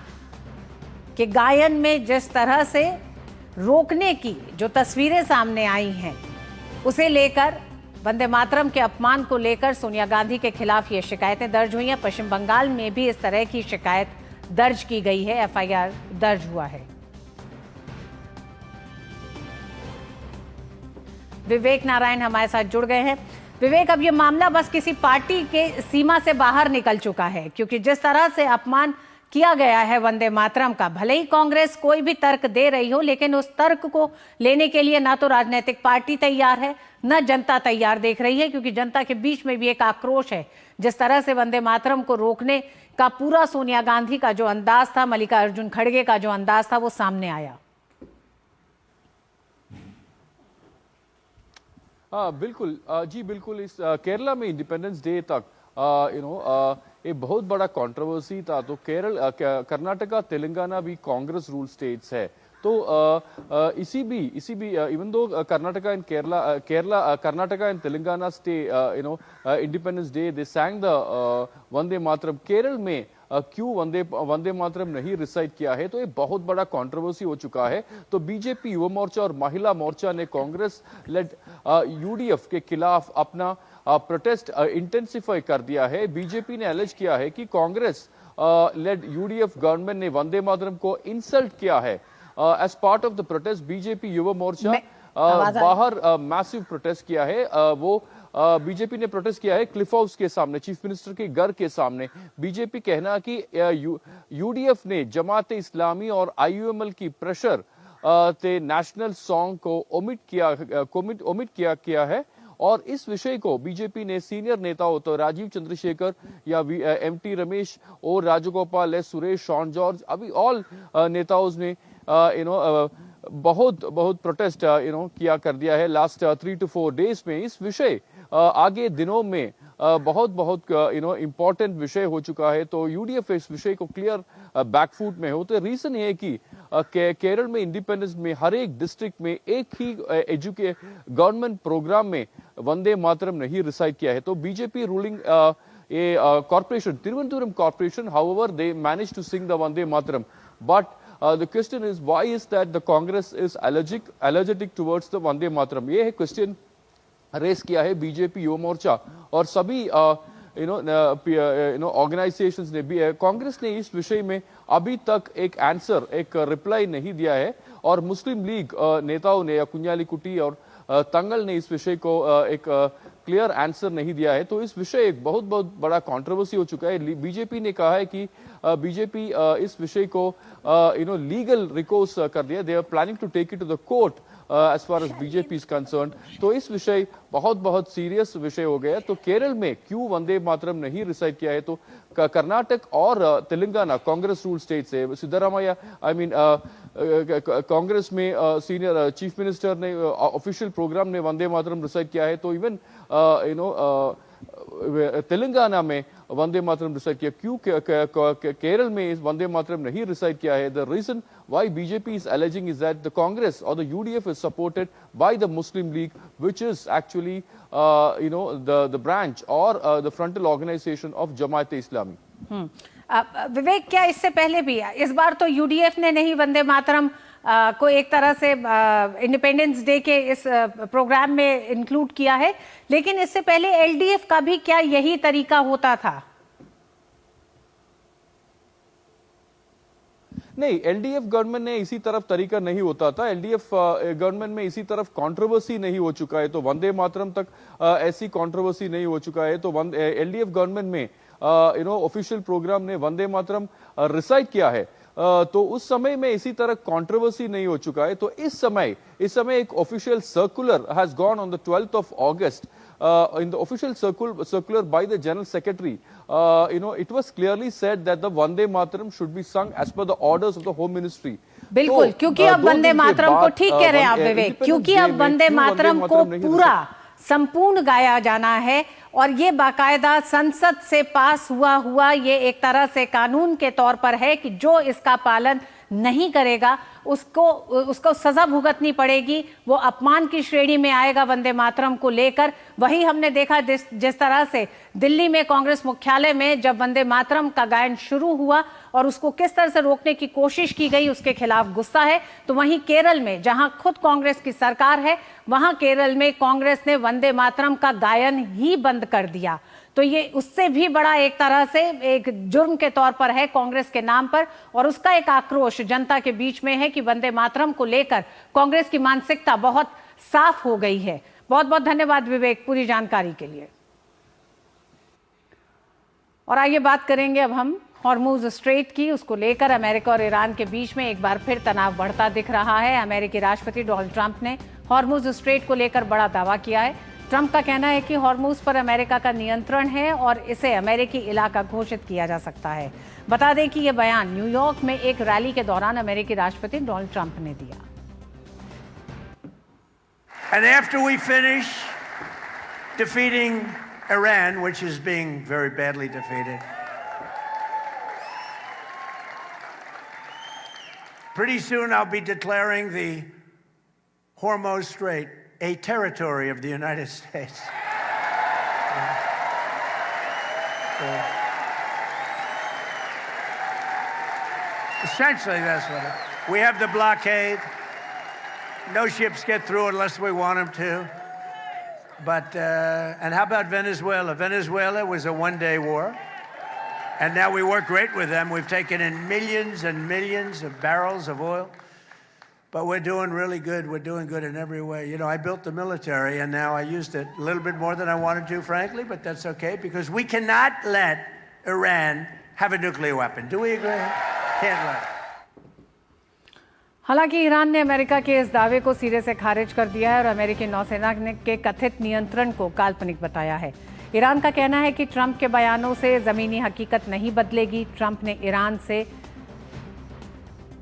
के गायन में जिस तरह से रोकने की जो तस्वीरें सामने आई हैं, उसे लेकर वंदे मातरम के अपमान को लेकर सोनिया गांधी के खिलाफ ये शिकायतें दर्ज हुई हैं। पश्चिम बंगाल में भी इस तरह की शिकायत दर्ज की गई है, एफआईआर दर्ज हुआ है। विवेक नारायण हमारे साथ जुड़ गए हैं। विवेक, अब ये मामला बस किसी पार्टी के सीमा से बाहर निकल चुका है, क्योंकि जिस तरह से अपमान किया गया है वंदे मातरम का, भले ही कांग्रेस कोई भी तर्क दे रही हो, लेकिन उस तर्क को लेने के लिए ना तो राजनीतिक पार्टी तैयार है, ना जनता तैयार देख रही है, क्योंकि जनता के बीच में भी एक आक्रोश है। जिस तरह से वंदे मातरम को रोकने का पूरा सोनिया गांधी का जो अंदाज था, मल्लिकार्जुन खड़गे का जो अंदाज था, वो सामने आया। हाँ बिल्कुल जी बिल्कुल। इस केरला में इंडिपेंडेंस डे तक एक बहुत बड़ा कंट्रोवर्सी था। तो कर्नाटका, तेलंगाना भी कांग्रेस रूल स्टेट्स है। तो इसी भी even though Karnataka and Karnataka and Telangana stay independence day, they sang the Vande Mataram. Kerala में क्यों वंदे मातरम नहीं रिसाइट किया है, तो ये बहुत बड़ा कंट्रोवर्सी हो चुका है। तो बीजेपी, युवा मोर्चा और महिला मोर्चा ने कांग्रेस लेड यूडीएफ के खिलाफ अपना प्रोटेस्ट इंटेंसिफाई कर दिया है। बीजेपी ने एलिज किया है कि कांग्रेस लेड यूडीएफ गवर्नमेंट ने वंदे मातरम को इंसल्ट किया है। As part of the protest BJP Yuva Morcha बाहर मैसिव प्रोटेस्ट किया है। वो बीजेपी ने प्रोटेस्ट किया है क्लिफ हाउस के सामने, चीफ मिनिस्टर के घर के सामने। बीजेपी कहना कि यूडीएफ ने जमाते इस्लामी और आईयूएमएल की प्रेशर ते नेशनल सॉन्ग को ओमिट किया है। और इस विषय को बीजेपी ने सीनियर नेताओं तो राजीव चंद्रशेखर या एमटी रमेश और राजगोपाल, सुरेश, शॉन जॉर्ज, अभी ऑल नेताओं ने बहुत प्रोटेस्ट किया कर दिया है लास्ट 3 to 4 days में। इस विषय आगे दिनों में बहुत बहुत इम्पोर्टेंट विषय हो चुका है। तो यूडीएफ इस विषय को क्लियर बैकफुट में हो। तो रीजन ये है कि केरल में इंडिपेंडेंस में हर एक डिस्ट्रिक्ट में एक ही गवर्नमेंट प्रोग्राम में वंदे मातरम नहीं रिसाइट किया है। तो BJP ruling corporation, Thiruvananthapuram Corporation, however, they managed to sing the Vande Mataram. But the question is, why is that the Congress is allergic towards the Vande Mataram? ये है question race किया है BJP Yuva मोर्चा और सभी organisations ने भी। कांग्रेस ने इस विषय में अभी तक एक आंसर, एक रिप्लाई नहीं दिया है और मुस्लिम लीग नेताओं ने, कुंजाली और तंगल ने इस विषय को एक क्लियर आंसर नहीं दिया है। तो इस विषय एक बहुत बहुत बड़ा कंट्रोवर्सी हो चुका है। बीजेपी ने कहा है कि बीजेपी इस विषय को लीगल रिकोर्स कर दिया। They are planning to take it to the court as far as BJP is concerned। तो इस विषय बहुत बहुत सीरियस विषय हो गया। तो केरल में क्यों वंदे मातरम नहीं रिसाइट किया है? तो कर्नाटक और तेलंगाना कांग्रेस रूल स्टेट्स है। सिद्धारामैया कांग्रेस में सीनियर चीफ मिनिस्टर ने ऑफिशियल प्रोग्राम ने वंदे मातरम रिसाइट किया है। तो इवन तेलंगाना में वंदे मातरम रिसाइट किया, क्यों केरल में वंदे मातरम नहीं रिसाइट किया है? The reason why BJP is alleging is that the Congress or the UDF is supported by the Muslim League, which is actually the branch or the frontal organization of Jamaat-e-Islami। विवेक, क्या इससे पहले भी इस बार तो UDF ने नहीं वंदे मातरम को एक तरह से इंडिपेंडेंस डे के इस प्रोग्राम में इंक्लूड किया है, लेकिन इससे पहले एलडीएफ का भी क्या यही तरीका होता था? नहीं, एलडीएफ गवर्नमेंट में इसी तरफ तरीका नहीं होता था। एलडीएफ गवर्नमेंट में इसी तरफ कंट्रोवर्सी नहीं हो चुका है। तो वंदे मातरम तक ऐसी कंट्रोवर्सी नहीं हो चुका है। तो एलडीएफ गवर्नमेंट में ऑफिशियल प्रोग्राम ने वंदे मातरम रिसाइट किया है। तो उस समय में इसी तरह कंट्रोवर्सी नहीं हो चुका है। तो इस समय एक official circular has gone on the 12th of August। In the official circular by the General Secretary, it was clearly said that the Vande Mataram should be sung as per the orders of the Home Ministry। बिल्कुल, क्योंकि अब वंदे मातरम को, ठीक कह रहे हैं आप विवेक, क्योंकि अब वंदे मातरम को पूरा संपूर्ण गाया जाना है और ये बाकायदा संसद से पास हुआ ये एक तरह से कानून के तौर पर है कि जो इसका पालन नहीं करेगा उसको सजा भुगतनी पड़ेगी, वो अपमान की श्रेणी में आएगा वंदे मातरम को लेकर। वही हमने देखा जिस तरह से दिल्ली में कांग्रेस मुख्यालय में जब वंदे मातरम का गायन शुरू हुआ और उसको किस तरह से रोकने की कोशिश की गई, उसके खिलाफ गुस्सा है। तो वहीं केरल में जहां खुद कांग्रेस की सरकार है, वहां केरल में कांग्रेस ने वंदे मातरम का गायन ही बंद कर दिया। तो ये उससे भी बड़ा एक तरह से एक जुर्म के तौर पर है कांग्रेस के नाम पर, और उसका एक आक्रोश जनता के बीच में है कि वंदे मातरम को लेकर कांग्रेस की मानसिकता बहुत साफ हो गई है। बहुत बहुत धन्यवाद विवेक पूरी जानकारी के लिए। और आइए बात करेंगे अब हम हॉर्मुज स्ट्रेट की। उसको लेकर अमेरिका और ईरान के बीच में एक बार फिर तनाव बढ़ता दिख रहा है। अमेरिकी राष्ट्रपति डोनाल्ड ट्रंप ने हॉर्मुज स्ट्रेट को लेकर बड़ा दावा किया है। ट्रंप का कहना है कि हॉर्मुज पर अमेरिका का नियंत्रण है और इसे अमेरिकी इलाका घोषित किया जा सकता है। बता दें कि यह बयान न्यूयॉर्क में एक रैली के दौरान अमेरिकी राष्ट्रपति डोनाल्ड ट्रंप ने दिया। And after we finish defeating Iran, which is being very badly defeated, pretty soon I'll be declaring the Hormuz Strait a territory of the United States. Essentially, that's what it is. We have the blockade. No ships get through unless we want them to. But, and how about Venezuela? Venezuela was a one-day war. And now we work great with them. We've taken in millions and millions of barrels of oil. But we're doing really good. We're doing good in every way. You know, I built the military, and now I used it a little bit more than I wanted to, frankly, but that's okay, because we cannot let Iran have a nuclear weapon. Do we agree? Can't let it. हालांकि Iran ने America के इस दावे को सिरे से खारिज कर दिया है और अमेरिकी नौसेना के कथित नियंत्रण को काल्पनिक बताया है। ईरान का कहना है कि ट्रंप के बयानों से जमीनी हकीकत नहीं बदलेगी। ट्रंप ने ईरान से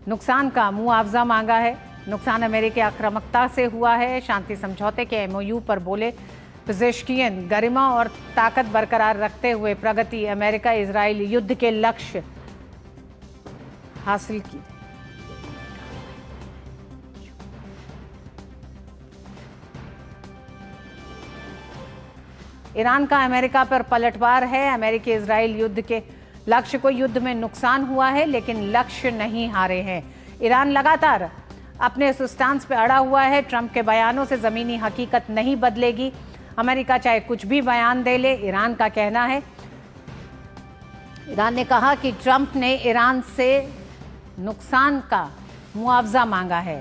नुकसान का मुआवजा मांगा है। नुकसान अमेरिकी आक्रामकता से हुआ है। शांति समझौते के एमओयू पर बोले पेजेश्कियन गरिमा और ताकत बरकरार रखते हुए प्रगति, अमेरिका इजराइल युद्ध के लक्ष्य हासिल की। ईरान का अमेरिका पर पलटवार है। अमेरिकी इजराइल युद्ध के लक्ष्य को युद्ध में नुकसान हुआ है, लेकिन लक्ष्य नहीं हारे हैं। ईरान लगातार अपने इस स्टांस पे अड़ा हुआ है। ट्रंप के बयानों से जमीनी हकीकत नहीं बदलेगी। अमेरिका चाहे कुछ भी बयान दे ले, ईरान का कहना है। ईरान ने कहा कि ट्रंप ने ईरान से नुकसान का मुआवजा मांगा है।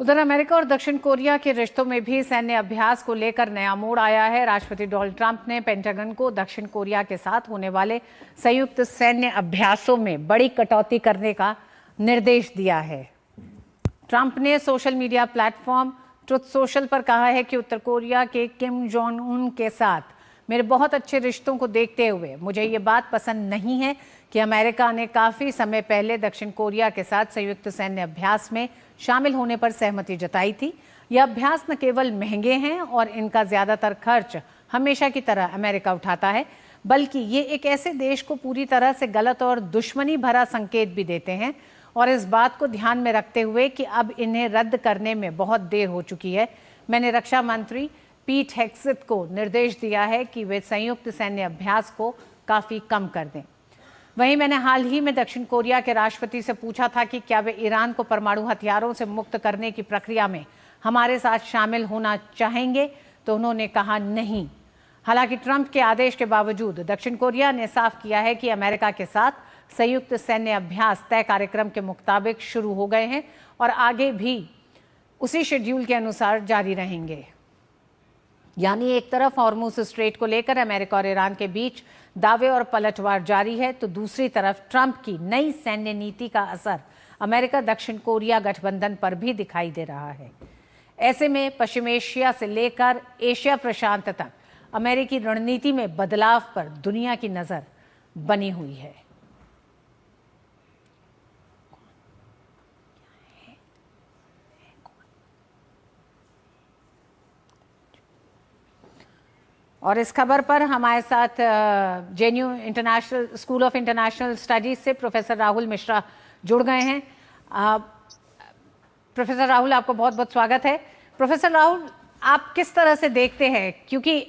उधर अमेरिका और दक्षिण कोरिया के रिश्तों में भी सैन्य अभ्यास को लेकर नया मोड़ आया है। राष्ट्रपति डोनाल्ड ट्रंप ने पेंटागन को दक्षिण कोरिया के साथ होने वाले संयुक्त सैन्य अभ्यासों में बड़ी कटौती करने का निर्देश दिया है। ट्रंप ने social media platform truth social पर कहा है कि उत्तर कोरिया के किम जोंग उन के साथ मेरे बहुत अच्छे रिश्तों को देखते हुए मुझे ये बात पसंद नहीं है कि अमेरिका ने काफ़ी समय पहले दक्षिण कोरिया के साथ संयुक्त सैन्य अभ्यास में शामिल होने पर सहमति जताई थी। यह अभ्यास न केवल महंगे हैं और इनका ज़्यादातर खर्च हमेशा की तरह अमेरिका उठाता है, बल्कि ये एक ऐसे देश को पूरी तरह से गलत और दुश्मनी भरा संकेत भी देते हैं। और इस बात को ध्यान में रखते हुए कि अब इन्हें रद्द करने में बहुत देर हो चुकी है, मैंने रक्षा मंत्री पीट हेग्सेथ को निर्देश दिया है कि वे संयुक्त सैन्य अभ्यास को काफ़ी कम कर दें। वहीं मैंने हाल ही में दक्षिण कोरिया के राष्ट्रपति से पूछा था कि क्या वे ईरान को परमाणु हथियारों से मुक्त करने की प्रक्रिया में हमारे साथ शामिल होना चाहेंगे, तो उन्होंने कहा नहीं। हालांकि ट्रंप के आदेश के बावजूद दक्षिण कोरिया ने साफ किया है कि अमेरिका के साथ संयुक्त सैन्य अभ्यास तय कार्यक्रम के मुताबिक शुरू हो गए हैं और आगे भी उसी शेड्यूल के अनुसार जारी रहेंगे। यानी एक तरफ हॉर्मुज स्ट्रेट को लेकर अमेरिका और ईरान के बीच दावे और पलटवार जारी है, तो दूसरी तरफ ट्रंप की नई सैन्य नीति का असर अमेरिका दक्षिण कोरिया गठबंधन पर भी दिखाई दे रहा है। ऐसे में पश्चिम एशिया से लेकर एशिया प्रशांत तक अमेरिकी रणनीति में बदलाव पर दुनिया की नज़र बनी हुई है। और इस खबर पर हमारे साथ JNU international school of international studies से प्रोफेसर राहुल मिश्रा जुड़ गए हैं। प्रोफेसर राहुल, आपको बहुत बहुत स्वागत है। प्रोफेसर राहुल, आप किस तरह से देखते हैं, क्योंकि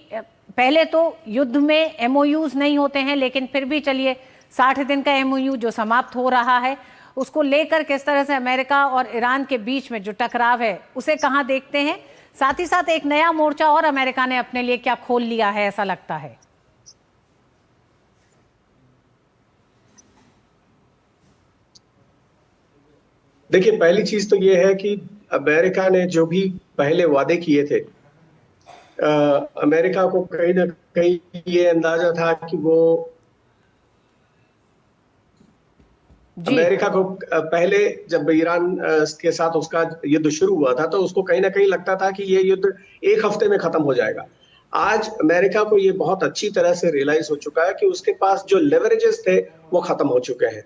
पहले तो युद्ध में एमओयूज नहीं होते हैं, लेकिन फिर भी चलिए 60 दिन का एमओयू जो समाप्त हो रहा है, उसको लेकर किस तरह से अमेरिका और ईरान के बीच में जो टकराव है उसे कहाँ देखते हैं? साथ ही साथ एक नया मोर्चा और अमेरिका ने अपने लिए क्या खोल लिया है, ऐसा लगता है? देखिए, पहली चीज तो ये है कि अमेरिका ने जो भी पहले वादे किए थे, अमेरिका को कहीं ना कहीं ये अंदाजा था कि वो अमेरिका को पहले जब ईरान के साथ उसका युद्ध शुरू हुआ था तो उसको कहीं ना कहीं लगता था कि ये युद्ध एक हफ्ते में खत्म हो जाएगा। आज अमेरिका को ये बहुत अच्छी तरह से रियलाइज हो चुका है कि उसके पास जो लेवरेजेस थे वो खत्म हो चुके हैं,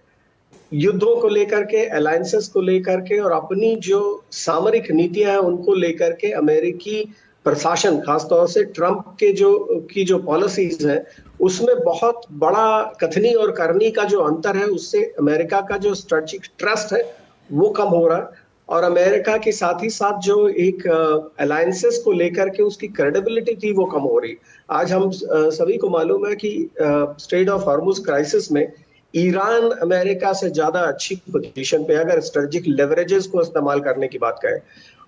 युद्धों को लेकर के, अलायंसेस को लेकर के और अपनी जो सामरिक नीतियां हैं उनको लेकर के अमेरिकी प्रशासन, खासतौर से ट्रंप के जो पॉलिसीज है उसमें बहुत बड़ा कथनी और करनी का जो अंतर है, उससे अमेरिका का जो स्ट्रेटेजिक ट्रस्ट है वो कम हो रहा है। और अमेरिका के साथ ही साथ जो एक अलायंसेस को लेकर के उसकी क्रेडिबिलिटी थी वो कम हो रही। आज हम सभी को मालूम है कि स्ट्रेट ऑफ हॉर्मुज क्राइसिस में ईरान अमेरिका से ज्यादा अच्छी पोजीशन पे, अगर स्ट्रेटेजिक लेवरेजेस को इस्तेमाल करने की बात करें,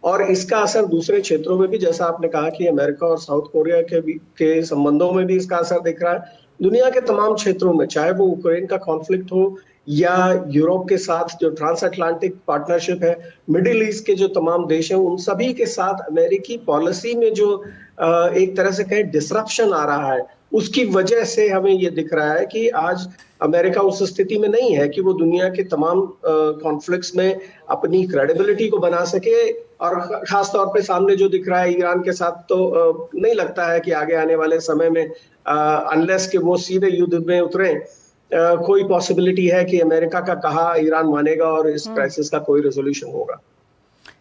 और इसका असर दूसरे क्षेत्रों में भी, जैसा आपने कहा कि अमेरिका और साउथ कोरिया के संबंधों में भी इसका असर दिख रहा है। दुनिया के तमाम क्षेत्रों में, चाहे वो यूक्रेन का कॉन्फ्लिक्ट हो या यूरोप के साथ जो ट्रांस अटलांटिक पार्टनरशिप है, मिडिल ईस्ट के जो तमाम देश हैं, उन सभी के साथ अमेरिकी पॉलिसी में जो एक तरह से कहें डिसरप्शन आ रहा है, उसकी वजह से हमें ये दिख रहा है कि आज अमेरिका उस स्थिति में नहीं है कि वो दुनिया के तमाम कॉन्फ्लिक्ट्स में अपनी क्रेडिबिलिटी को बना सके। और खास तौर पे सामने जो दिख रहा है ईरान के साथ, तो नहीं लगता है कि आगे आने वाले समय में अनलेस कि वो सीधे युद्ध में उतरे, कोई पॉसिबिलिटी है कि अमेरिका का कहा ईरान मानेगा और इस क्राइसिस का कोई रेजोल्यूशन होगा।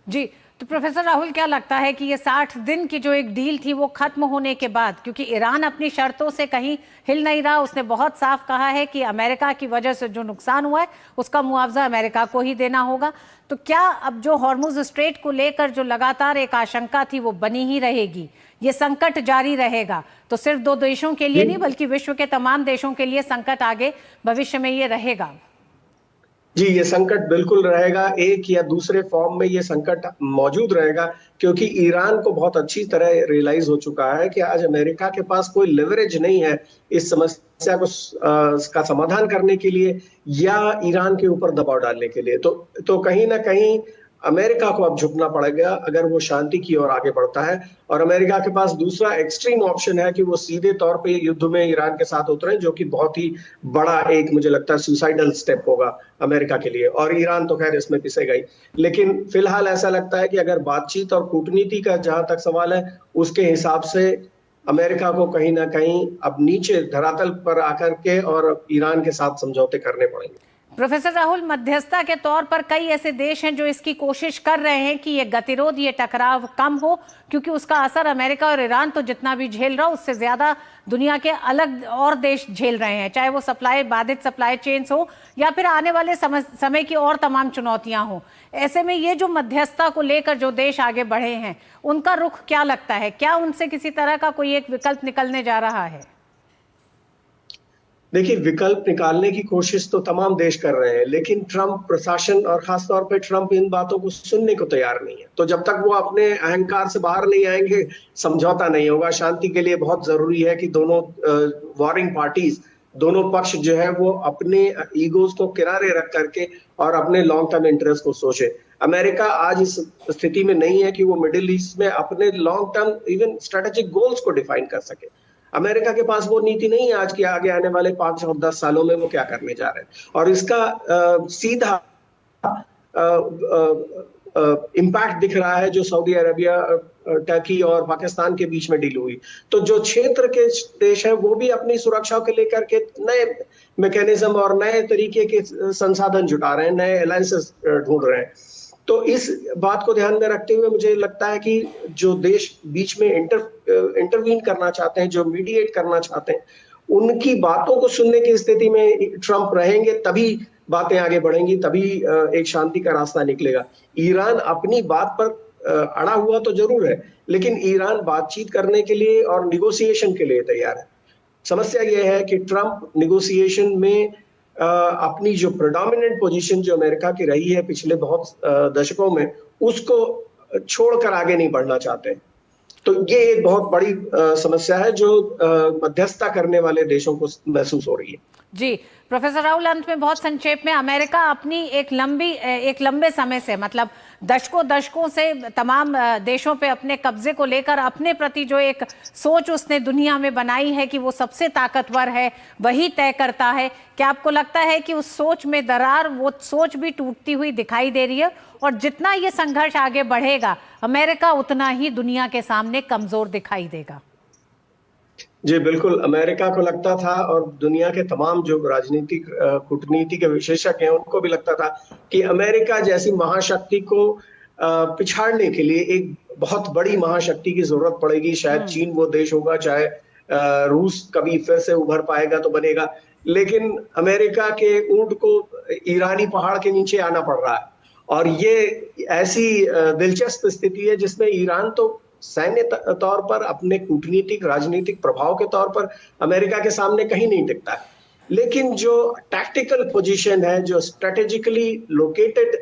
जी, तो प्रोफेसर राहुल, क्या लगता है कि ये 60 दिन की जो एक डील थी वो खत्म होने के बाद, क्योंकि ईरान अपनी शर्तों से कहीं हिल नहीं रहा, उसने बहुत साफ कहा है कि अमेरिका की वजह से जो नुकसान हुआ है उसका मुआवजा अमेरिका को ही देना होगा, तो क्या अब जो हॉर्मुज स्ट्रेट को लेकर जो लगातार एक आशंका थी वो बनी ही रहेगी? ये संकट जारी रहेगा तो सिर्फ 2 देशों के लिए नहीं बल्कि विश्व के तमाम देशों के लिए संकट आगे भविष्य में ये रहेगा? जी, ये संकट बिल्कुल रहेगा, एक या दूसरे फॉर्म में ये संकट मौजूद रहेगा, क्योंकि ईरान को बहुत अच्छी तरह रियलाइज हो चुका है कि आज अमेरिका के पास कोई लेवरेज नहीं है इस समस्या को का समाधान करने के लिए या ईरान के ऊपर दबाव डालने के लिए। तो कहीं ना कहीं अमेरिका को अब झुकना पड़ेगा अगर वो शांति की ओर आगे बढ़ता है। और अमेरिका के पास दूसरा एक्सट्रीम ऑप्शन है कि वो सीधे तौर पे युद्ध में ईरान के साथ उतरे, जो कि बहुत ही बड़ा एक, मुझे लगता है, सुसाइडल स्टेप होगा अमेरिका के लिए। और ईरान तो खैर इसमें पिसेगा ही, लेकिन फिलहाल ऐसा लगता है कि अगर बातचीत और कूटनीति का जहां तक सवाल है, उसके हिसाब से अमेरिका को कहीं ना कहीं अब नीचे धरातल पर आकर के और ईरान के साथ समझौते करने पड़ेंगे। प्रोफेसर राहुल, मध्यस्थता के तौर पर कई ऐसे देश हैं जो इसकी कोशिश कर रहे हैं कि ये गतिरोध, ये टकराव कम हो, क्योंकि उसका असर अमेरिका और ईरान तो जितना भी झेल रहा, उससे ज्यादा दुनिया के अलग और देश झेल रहे हैं, चाहे वो बाधित सप्लाई चेन्स हो या फिर आने वाले समय की और तमाम चुनौतियां हो। ऐसे में ये जो मध्यस्थता को लेकर जो देश आगे बढ़े हैं, उनका रुख क्या लगता है? क्या उनसे किसी तरह का कोई एक विकल्प निकलने जा रहा है? देखिए, विकल्प निकालने की कोशिश तो तमाम देश कर रहे हैं, लेकिन ट्रंप प्रशासन और खासतौर पे ट्रंप इन बातों को सुनने को तैयार नहीं है। तो जब तक वो अपने अहंकार से बाहर नहीं आएंगे, समझौता नहीं होगा। शांति के लिए बहुत जरूरी है कि दोनों वॉरिंग पार्टीज, दोनों पक्ष जो है वो अपने ईगोज को किनारे रख करके और अपने लॉन्ग टर्म इंटरेस्ट को सोचे। अमेरिका आज इस स्थिति में नहीं है कि वो मिडिल ईस्ट में अपने long term even strategic goals को डिफाइन कर सके। अमेरिका के पास वो नीति नहीं है आज के आगे आने वाले 5 और 10 सालों में वो क्या करने जा रहे हैं, और इसका सीधा इम्पैक्ट दिख रहा है जो सऊदी अरबिया, टर्की और पाकिस्तान के बीच में डील हुई। तो जो क्षेत्र के देश हैं वो भी अपनी सुरक्षा को लेकर के नए मैकेनिज्म और नए तरीके के संसाधन जुटा रहे हैं, नए अलायंसेस ढूंढ रहे हैं। तो इस बात को ध्यान में रखते हुए मुझे लगता है कि जो देश बीच में इंटरवीन करना चाहते हैं, जो मीडिएट करना चाहते हैं, उनकी बातों को सुनने की स्थिति में ट्रंप रहेंगे, तभी बातें आगे बढ़ेंगी, तभी एक शांति का रास्ता निकलेगा। ईरान अपनी बात पर अड़ा हुआ तो जरूर है, लेकिन ईरान बातचीत करने के लिए और निगोसिएशन के लिए तैयार है। समस्या यह है कि ट्रंप निगोसिएशन में अपनी जो प्रेडोमिनेंट पोजीशन जो अमेरिका की रही है पिछले बहुत दशकों में, उसको छोड़कर आगे नहीं बढ़ना चाहते। तो ये एक बहुत बड़ी समस्या है जो मध्यस्थता करने वाले देशों को महसूस हो रही है। जी प्रोफेसर राहुल, अंत में बहुत संक्षेप में, अमेरिका अपनी एक लंबे समय से, मतलब दशकों से तमाम देशों पे अपने कब्जे को लेकर अपने प्रति जो एक सोच उसने दुनिया में बनाई है कि वो सबसे ताकतवर है, वही तय करता है। क्या आपको लगता है कि उस सोच में दरार, वो सोच भी टूटती हुई दिखाई दे रही है, और जितना ये संघर्ष आगे बढ़ेगा अमेरिका उतना ही दुनिया के सामने कमजोर दिखाई देगा? जी बिल्कुल, अमेरिका को लगता था और दुनिया के तमाम जो राजनीतिक कूटनीति के विशेषज्ञ हैं उनको भी लगता था कि अमेरिका जैसी महाशक्ति को पिछाड़ने के लिए एक बहुत बड़ी महाशक्ति की जरूरत पड़ेगी। शायद चीन वो देश होगा, चाहे रूस कभी फिर से उभर पाएगा तो बनेगा, लेकिन अमेरिका के ऊंट को ईरानी पहाड़ के नीचे आना पड़ रहा है। और ये ऐसी दिलचस्प स्थिति है जिसमें ईरान तो सैन्य तौर पर, अपने कूटनीतिक राजनीतिक प्रभाव के तौर पर अमेरिका के सामने कहीं नहीं टिकता है। लेकिन जो टैक्टिकल पोजीशन है, जो स्ट्रेटेजिकली लोकेटेड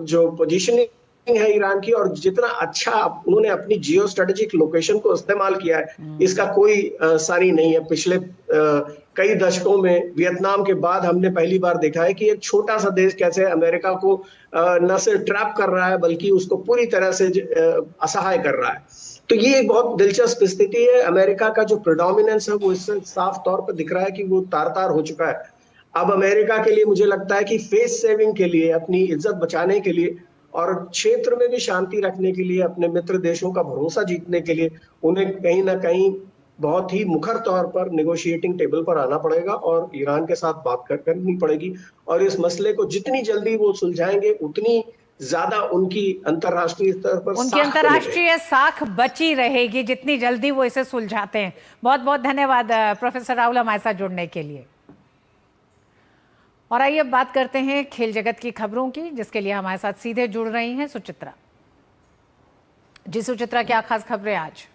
जो पोजीशनिंग है ईरान की, और जितना अच्छा उन्होंने अपनी जियो स्ट्रेटेजिक लोकेशन को इस्तेमाल किया है, इसका कोई सानी नहीं है। पिछले कई दशकों में वियतनाम के बाद हमने पहली बार देखा है कि एक छोटा सा देश कैसे अमेरिका को न सिर्फ ट्रैप कर रहा है बल्कि उसको पूरी तरह से असहाय कर रहा है। तो ये एक बहुत दिलचस्प स्थिति है। अमेरिका का जो प्रेडोमिनेंस है वो इससे साफ तौर पर दिख रहा है कि वो तार-तार हो चुका है। अब अमेरिका के लिए मुझे लगता है कि फेस सेविंग के लिए, अपनी इज्जत बचाने के लिए और क्षेत्र में भी शांति रखने के लिए, अपने मित्र देशों का भरोसा जीतने के लिए उन्हें कहीं ना कहीं बहुत ही मुखर तौर पर नेगोशिएटिंग टेबल पर आना पड़ेगा और ईरान के साथ बात करनी पड़ेगी। और इस मसले को जितनी जल्दी वो सुलझाएंगे उतनी ज्यादा उनकी अंतर्राष्ट्रीय स्तर पर उनकी अंतर्राष्ट्रीय साख बची रहेगी जितनी जल्दी वो इसे सुलझाते हैं। बहुत बहुत धन्यवाद प्रोफेसर राहुल हमारे साथ जुड़ने के लिए। और आइए अब बात करते हैं खेल जगत की खबरों की, जिसके लिए हमारे साथ सीधे जुड़ रही हैं सुचित्रा। जी सुचित्रा, क्या खास खबरें आज?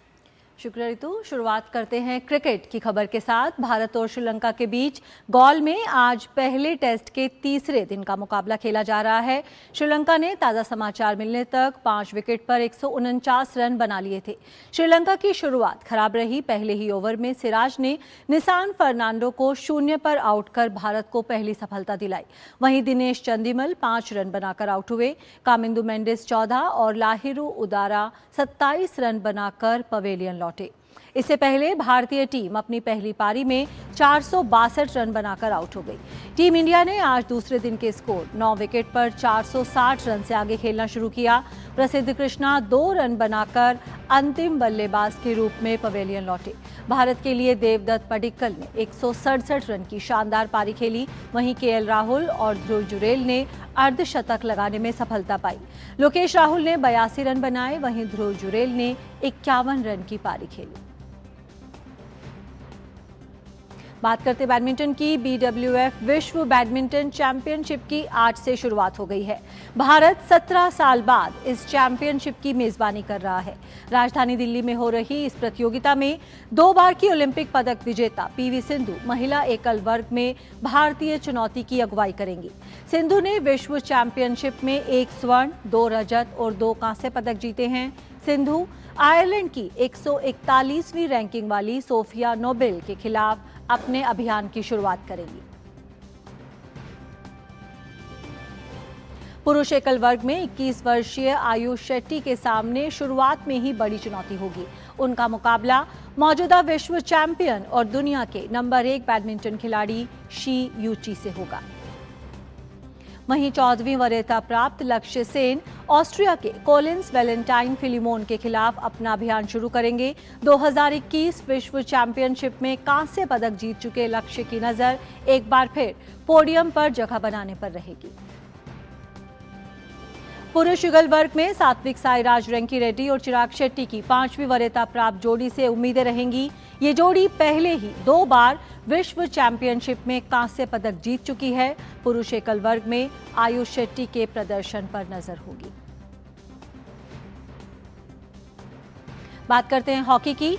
शुक्र ऋतु। शुरुआत करते हैं क्रिकेट की खबर के साथ। भारत और श्रीलंका के बीच गौल में आज पहले टेस्ट के तीसरे दिन का मुकाबला खेला जा रहा है। श्रीलंका ने ताज़ा समाचार मिलने तक 5 विकेट पर 149 रन बना लिए थे। श्रीलंका की शुरुआत खराब रही। पहले ही ओवर में सिराज ने निसान फर्नांडो को 0 पर आउट कर भारत को पहली सफलता दिलाई। वहीं दिनेश चंदीमल 5 रन बनाकर आउट हुए। कामिंदु मेंडिस 14 और लाहिरू उदारा 27 रन बनाकर पवेलियन लौटे। इससे पहले भारतीय टीम अपनी पहली पारी में 462 रन बनाकर आउट हो गई। टीम इंडिया ने आज दूसरे दिन के स्कोर 9 विकेट पर 460 रन से आगे खेलना शुरू किया। प्रसिद्ध कृष्णा 2 रन बनाकर अंतिम बल्लेबाज के रूप में पवेलियन लौटे। भारत के लिए देवदत्त पडिक्कल ने 167 रन की शानदार पारी खेली। वहीं केएल राहुल और ध्रुव जुरेल ने अर्धशतक लगाने में सफलता पाई। लोकेश राहुल ने 82 रन बनाए। वहीं ध्रुव जुरेल ने 51 रन की पारी खेली। बात करते बैडमिंटन की। BWF विश्व बैडमिंटन चैंपियनशिप की आज से शुरुआत हो गई है। भारत 17 साल बाद इस चैंपियनशिप की मेजबानी कर रहा है। राजधानी दिल्ली में हो रही इस प्रतियोगिता में 2 बार की ओलंपिक पदक विजेता PV सिंधु महिला एकल वर्ग में भारतीय चुनौती की अगुवाई करेंगी। सिंधु ने विश्व चैंपियनशिप में 1 स्वर्ण, 2 रजत और 2 कांस्य पदक जीते हैं। सिंधु आयरलैंड की 141वीं रैंकिंग वाली सोफिया नोबेल के खिलाफ अपने अभियान की शुरुआत करेंगी। पुरुष एकल वर्ग में 21 वर्षीय आयुष शेट्टी के सामने शुरुआत में ही बड़ी चुनौती होगी। उनका मुकाबला मौजूदा विश्व चैंपियन और दुनिया के नंबर 1 बैडमिंटन खिलाड़ी शी यूची से होगा। वहीं 14वीं वरीयता प्राप्त लक्ष्य सेन ऑस्ट्रिया के कोलिंस वैलेंटाइन फिलिमोन के खिलाफ अपना अभियान शुरू करेंगे। 2021 विश्व चैंपियनशिप में कांस्य पदक जीत चुके लक्ष्य की नजर एक बार फिर पोडियम पर जगह बनाने पर रहेगी। पुरुष युगल वर्ग में सात्विक साईराज रंकी रेड्डी और चिराग शेट्टी की 5वीं वरीयता प्राप्त जोड़ी से उम्मीदें रहेंगी। ये जोड़ी पहले ही 2 बार विश्व चैंपियनशिप में कांस्य पदक जीत चुकी है। पुरुष एकल वर्ग में आयुष शेट्टी के प्रदर्शन पर नजर होगी। बात करते हैं हॉकी की।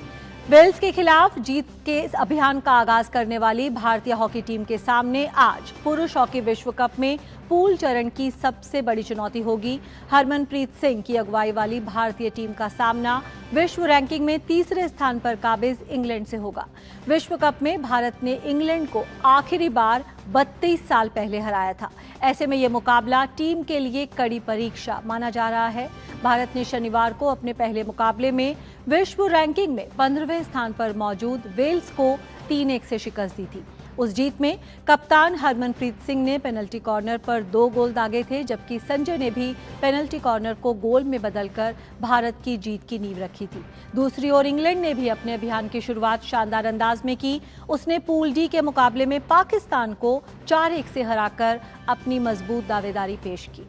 वेल्स के खिलाफ जीत के इस अभियान का आगाज करने वाली भारतीय हॉकी टीम के सामने आज पुरुष हॉकी विश्व कप में पूल चरण की सबसे बड़ी चुनौती होगी। हरमनप्रीत सिंह की अगुवाई वाली भारतीय टीम का सामना विश्व रैंकिंग में 3रे स्थान पर काबिज इंग्लैंड से होगा। विश्व कप में भारत ने इंग्लैंड को आखिरी बार 32 साल पहले हराया था। ऐसे में यह मुकाबला टीम के लिए कड़ी परीक्षा माना जा रहा है। भारत ने शनिवार को अपने पहले मुकाबले में विश्व रैंकिंग में 15वें स्थान पर मौजूद वेल्स को 3-1 से शिकस्त दी थी। उस जीत में कप्तान हरमनप्रीत सिंह ने पेनल्टी कॉर्नर पर 2 गोल दागे थे, जबकि संजय ने भी पेनल्टी कॉर्नर को गोल में बदलकर भारत की जीत की नींव रखी थी। दूसरी ओर इंग्लैंड ने भी अपने अभियान की शुरुआत शानदार अंदाज में की। उसने पूल डी के मुकाबले में पाकिस्तान को 4-1 से हराकर अपनी मजबूत दावेदारी पेश की।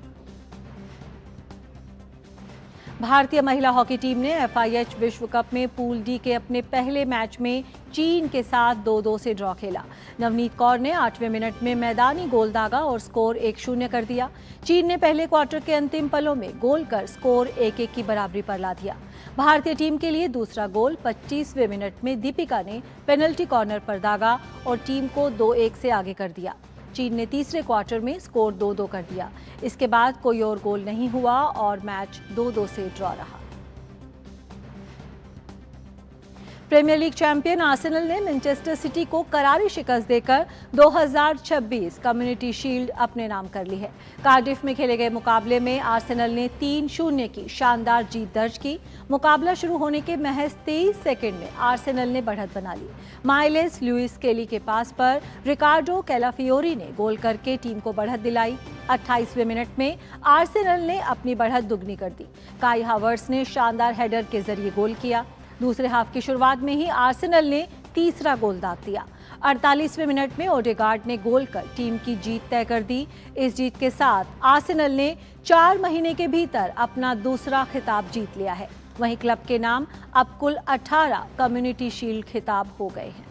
भारतीय महिला हॉकी टीम ने FIH विश्व कप में पूल डी के अपने पहले मैच में चीन के साथ 2-2 से ड्रॉ खेला। नवनीत कौर ने 8वें मिनट में मैदानी गोल दागा और स्कोर 1-0 कर दिया। चीन ने पहले क्वार्टर के अंतिम पलों में गोल कर स्कोर 1-1 की बराबरी पर ला दिया। भारतीय टीम के लिए दूसरा गोल 25वें मिनट में दीपिका ने पेनल्टी कॉर्नर पर दागा और टीम को 2-1 से आगे कर दिया। चीन ने तीसरे क्वार्टर में स्कोर 2-2 कर दिया। इसके बाद कोई और गोल नहीं हुआ और मैच 2-2 से ड्रॉ रहा। प्रीमियर लीग चैंपियन आर्सेनल ने मैनचेस्टर सिटी को करारी शिकस्त देकर 2026 कम्युनिटी शील्ड अपने नाम कर ली है। कार्डिफ में खेले गए मुकाबले में आर्सेनल ने 3-0 की शानदार जीत दर्ज की। मुकाबला शुरू होने के महज 23 सेकंड में आर्सेनल ने बढ़त बना ली। माइलेस लुइस केली के पास पर रिकार्डो कैलाफियोरी ने गोल करके टीम को बढ़त दिलाई। 28वें मिनट में आर्सेनल ने अपनी बढ़त दुगनी कर दी। काई हावर्ट्स ने शानदार हेडर के जरिए गोल किया। दूसरे हाफ की शुरुआत में ही आर्सेनल ने तीसरा गोल दाग दिया। 48वें मिनट में ओडेगार्ड ने गोल कर टीम की जीत तय कर दी। इस जीत के साथ आर्सेनल ने 4 महीने के भीतर अपना दूसरा खिताब जीत लिया है। वहीं क्लब के नाम अब कुल 18 कम्युनिटी शील्ड खिताब हो गए हैं।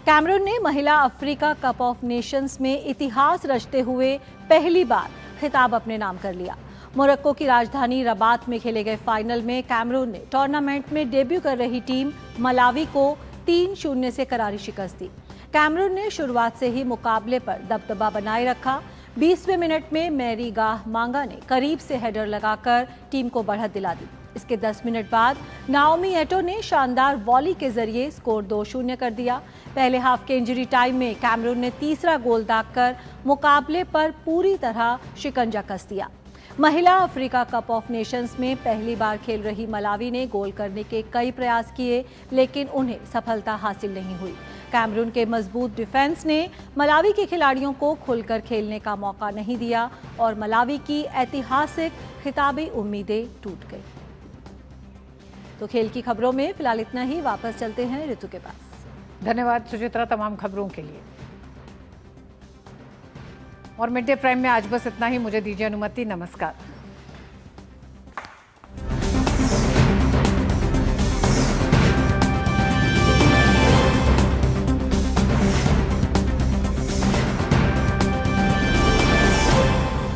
कैमरून ने महिला अफ्रीका कप ऑफ नेशंस में इतिहास रचते हुए पहली बार खिताब अपने नाम कर लिया। मोरक्को की राजधानी रबात में खेले गए फाइनल में कैमरून ने टूर्नामेंट में डेब्यू कर रही टीम मलावी को 3-0 से करारी शिकस्त दी। कैमरून ने शुरुआत से ही मुकाबले पर दबदबा बनाए रखा। 20वें मिनट में मैरी गाह मांगा ने करीब से हेडर लगाकर टीम को बढ़त दिला दी। इसके 10 मिनट बाद नाओमी एटो ने शानदार वॉली के जरिए स्कोर 2-0 कर दिया। पहले हाफ के इंजरी टाइम में कैमरून ने तीसरा गोल दागकर मुकाबले पर पूरी तरह शिकंजा कस दिया। महिला अफ्रीका कप ऑफ नेशंस में पहली बार खेल रही मलावी ने गोल करने के कई प्रयास किए, लेकिन उन्हें सफलता हासिल नहीं हुई। कैमरून के मजबूत डिफेंस ने मलावी के खिलाड़ियों को खुलकर खेलने का मौका नहीं दिया और मलावी की ऐतिहासिक खिताबी उम्मीदें टूट गई। तो खेल की खबरों में फिलहाल इतना ही। वापस चलते हैं ऋतु के पास। धन्यवाद सुचित्रा तमाम खबरों के लिए। और मिड डे प्राइम में आज बस इतना ही। मुझे दीजिए अनुमति। नमस्कार।